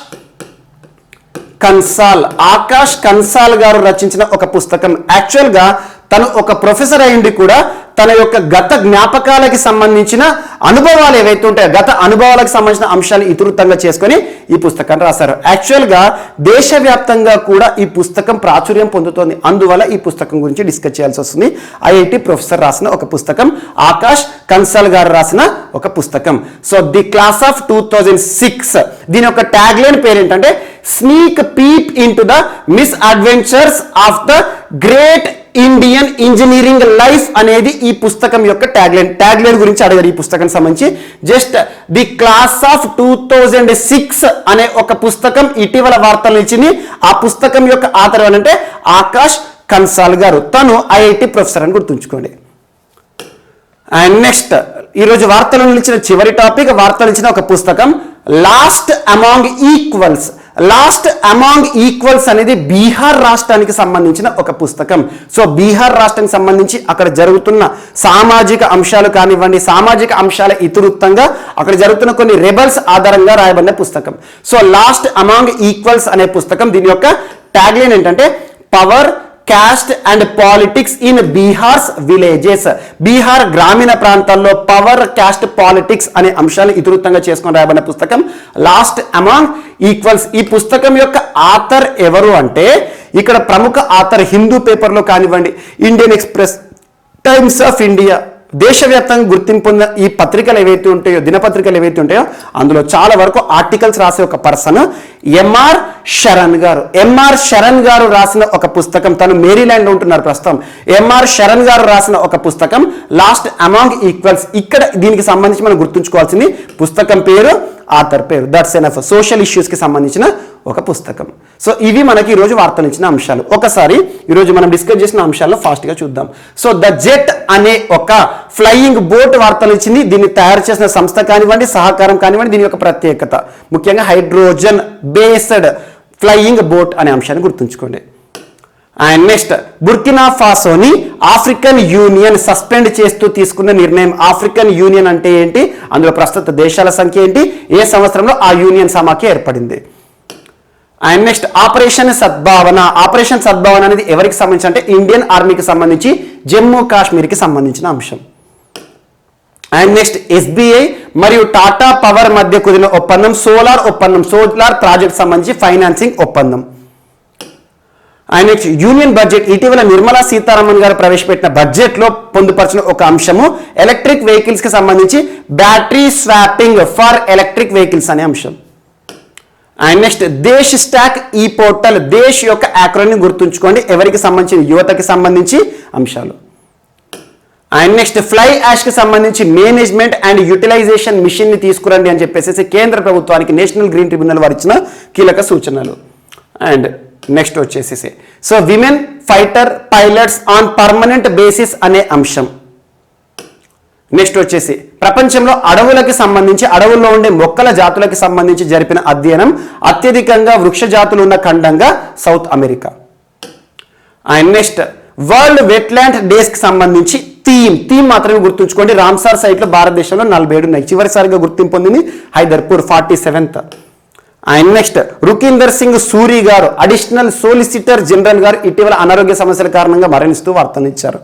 కన్సాల్, ఆకాష్ కన్సాల్ గారు రచించిన ఒక పుస్తకం. యాక్చువల్గా తను ఒక ప్రొఫెసర్ అయ్యింది కూడా తన యొక్క గత జ్ఞాపకాలకి సంబంధించిన అనుభవాలు ఏవైతే ఉంటాయో గత అనుభవాలకు సంబంధించిన అంశాలు ఇతివృత్తంగా చేసుకొని ఈ పుస్తకాన్ని రాశారు. యాక్చువల్గా దేశవ్యాప్తంగా కూడా ఈ పుస్తకం ప్రాచుర్యం పొందుతోంది. అందువల్ల ఈ పుస్తకం గురించి డిస్కస్ చేయాల్సి వస్తుంది. ఐఐటి ప్రొఫెసర్ రాసిన ఒక పుస్తకం, ఆకాష్ కన్సాల్ గారు రాసిన ఒక పుస్తకం. సో ది క్లాస్ ఆఫ్ 2006, దీని యొక్క ట్యాగ్ లైన్ పేరు ఏంటంటే sneak peep in to the miss adventures of the great Indian engineering life అనేది ఈ పుస్తకం యొక్క ట్యాగ్ లైన్ గురించి అడిగారు. ఈ పుస్తకం సంబంధించి జస్ట్ ది క్లాస్ ఆఫ్ 2006 అనే ఒక పుస్తకం ఇటీవల వార్తలు ఇచ్చింది. ఆ పుస్తకం యొక్క ఆథర్ అంటే ఆకాష్ కన్సాల్ గారు. తను ఐఐటి ప్రొఫెసర్ అని గుర్తుంచుకోండి. అండ్ నెక్స్ట్ ఈరోజు వార్తలు నిలిచిన చివరి టాపిక్, వార్తలు ఇచ్చిన ఒక పుస్తకం last among equals. Last among equals అనేది బీహార్ రాష్ట్రానికి సంబంధించిన ఒక పుస్తకం. సో బీహార్ రాష్ట్రానికి సంబంధించి అక్కడ జరుగుతున్న సామాజిక అంశాలు కానివ్వండి, సామాజిక అంశాల ఇతివృత్తంగా అక్కడ జరుగుతున్న కొన్ని రెబల్స్ ఆధారంగా రాయబడిన పుస్తకం. సో లాస్ట్ అమాంగ్ ఈక్వల్స్ అనే పుస్తకం, దీని యొక్క ట్యాగ్ లైన్ ఏంటంటే power, caste and politics in Bihar's villages. Bihar గ్రామీణ ప్రాంతాల్లో పవర్, క్యాస్ట్, పాలిటిక్స్ అనే అంశాలను ఇతివృత్తంగా చేసుకొని రాయబడిన పుస్తకం లాస్ట్ అమాంగ్ ఈక్వల్స్. ఈ పుస్తకం యొక్క ఆథర్ ఎవరు అంటే ఇక్కడ ప్రముఖ ఆథర్ హిందూ పేపర్లో కానివ్వండి, Indian express, times of India, దేశవ్యాప్తంగా గుర్తింపు పొందిన ఈ పత్రికలు ఏవైతే ఉంటాయో, దినపత్రికలు ఏవైతే ఉంటాయో అందులో చాలా వరకు ఆర్టికల్స్ రాసే ఒక పర్సన్ ఎంఆర్ శరణ్ గారు. ఎంఆర్ శరణ్ గారు రాసిన ఒక పుస్తకం, తను మేరీల్యాండ్లో ఉంటున్నారు ప్రస్తుతం. ఎంఆర్ శరణ్ గారు రాసిన ఒక పుస్తకం లాస్ట్ అమాంగ్ ఈక్వల్స్. ఇక్కడ దీనికి సంబంధించి మనం గుర్తుంచుకోవాల్సింది పుస్తకం పేరు, ఆథర్ పేరు. That's enough. సోషల్ ఇష్యూస్కి సంబంధించిన ఒక పుస్తకం. సో ఇవి మనకి ఈరోజు వార్తలు ఇచ్చిన అంశాలు. ఒకసారి ఈరోజు మనం డిస్కస్ చేసిన అంశాలను ఫాస్ట్గా చూద్దాం. సో ద జెట్ అనే ఒక ఫ్లయింగ్ బోట్ వార్తలు ఇచ్చింది. దీన్ని తయారు చేసిన సంస్థ కానివ్వండి, సహకారం కానివ్వండి, దీని యొక్క ప్రత్యేకత ముఖ్యంగా హైడ్రోజన్ బేస్డ్ ఫ్లయింగ్ బోట్ అనే అంశాన్ని గుర్తుంచుకోండి. అండ్ నెక్స్ట్ బుర్కినా ఫాసోని ఆఫ్రికన్ యూనియన్ సస్పెండ్ చేస్తూ తీసుకున్న నిర్ణయం. ఆఫ్రికన్ యూనియన్ అంటే ఏంటి, అందులో ప్రస్తుత దేశాల సంఖ్య ఏంటి, ఏ సంవత్సరంలో ఆ యూనియన్ సమాఖ్య ఏర్పడింది. And next operation Sadbhavana. Operation Sadbhavana అనేది ఎవరికి సంబంధించి అంటే ఇండియన్ ఆర్మీకి సంబంధించి, జమ్మూ కాశ్మీర్కి సంబంధించిన అంశం. అండ్ నెక్స్ట్ ఎస్బీఐ మరియు టాటా పవర్ మధ్య కుదిరిన ఒప్పందం, సోలార్ ఒప్పందం, సోలార్ ప్రాజెక్ట్ సంబంధించి ఫైనాన్సింగ్ ఒప్పందం. అండ్ నెక్స్ట్ యూనియన్ బడ్జెట్, ఇటీవల నిర్మలా సీతారామన్ గారు ప్రవేశపెట్టిన బడ్జెట్లో పొందుపరిచిన ఒక అంశము ఎలక్ట్రిక్ వెహికల్స్ కి సంబంధించి battery swapping for electric vehicles అనే అంశం. అండ్ నెక్స్ట్ దేశ్ స్టాక్ ఈ పోర్టల్, దేశ్ యొక్క యాక్రోని గుర్తుంచుకోండి, ఎవరికి సంబంధించి యువతకి సంబంధించి అంశాలు. అండ్ నెక్స్ట్ ఫ్లై యాష్ కి సంబంధించి మేనేజ్మెంట్ అండ్ యూటిలైజేషన్ మిషన్ ని తీసుకురండి అని చెప్పేసి కేంద్ర ప్రభుత్వానికి నేషనల్ గ్రీన్ ట్రిబ్యునల్ వారు ఇచ్చిన కీలక సూచనలు. అండ్ నెక్స్ట్ వచ్చేసి so women fighter pilots on permanent basis అనే అంశం. నెక్స్ట్ వచ్చేసి ప్రపంచంలో అడవులకి సంబంధించి, అడవుల్లో ఉండే మొక్కల జాతులకి సంబంధించి జరిపిన అధ్యయనం, అత్యధికంగా వృక్ష జాతులు ఉన్న ఖండంగా South America. And next world wetland days కి సంబంధించి థీమ్ మాత్రమే గుర్తుంచుకోండి. రామ్సార్ సైట్ లో భారతదేశంలో 47 ఉన్నాయి. చివరిసారిగా గుర్తింపు పొందింది Haiderpur 47th. And next Rukinder Singh Suri గారు అడిషనల్ సోలిసిటర్ జనరల్ గారు ఇటీవల అనారోగ్య సమస్యల కారణంగా మరణిస్తూ వార్తనిచ్చారు.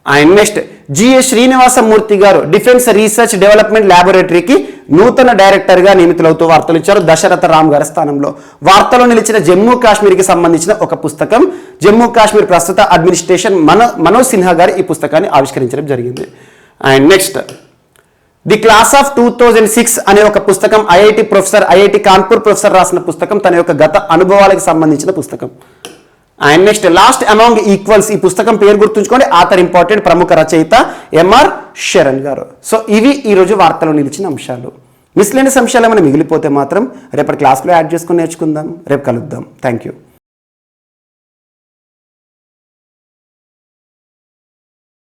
అండ్ నెక్స్ట్ జిఎస్ శ్రీనివాసమూర్తి గారు డిఫెన్స్ రీసెర్చ్ డెవలప్మెంట్ ల్యాబొరేటరీకి నూతన డైరెక్టర్గా నియమితులవుతూ వార్తలు ఇచ్చారు దశరథ రామ్ గారి స్థానంలో. వార్తలో నిలిచిన జమ్మూ కాశ్మీర్కి సంబంధించిన ఒక పుస్తకం, జమ్మూ కాశ్మీర్ ప్రస్తుత అడ్మినిస్ట్రేషన్ మనోజ్ సిన్హా గారు ఈ పుస్తకాన్ని ఆవిష్కరించడం జరిగింది. And next the class of 2006 అనే ఒక పుస్తకం IIT professor, IIT Kanpur professor రాసిన పుస్తకం, తన యొక్క గత అనుభవాలకు సంబంధించిన పుస్తకం. And next last among equals, ఈ పుస్తకం పేరు గుర్తుంచుకోండి, ఆథర్ ఇంపార్టెంట్ ప్రముఖ రచయిత ఎంఆర్ శరణ్ గారు. సో ఇవి ఈరోజు వార్తలో నిలిచిన అంశాలు. మిస్లేనియస్ అంశాలు ఏమైనా మిగిలిపోతే మాత్రం రేపటి క్లాస్లో యాడ్ చేసుకుని నేర్చుకుందాం. రేపు కలుద్దాం. Thank you.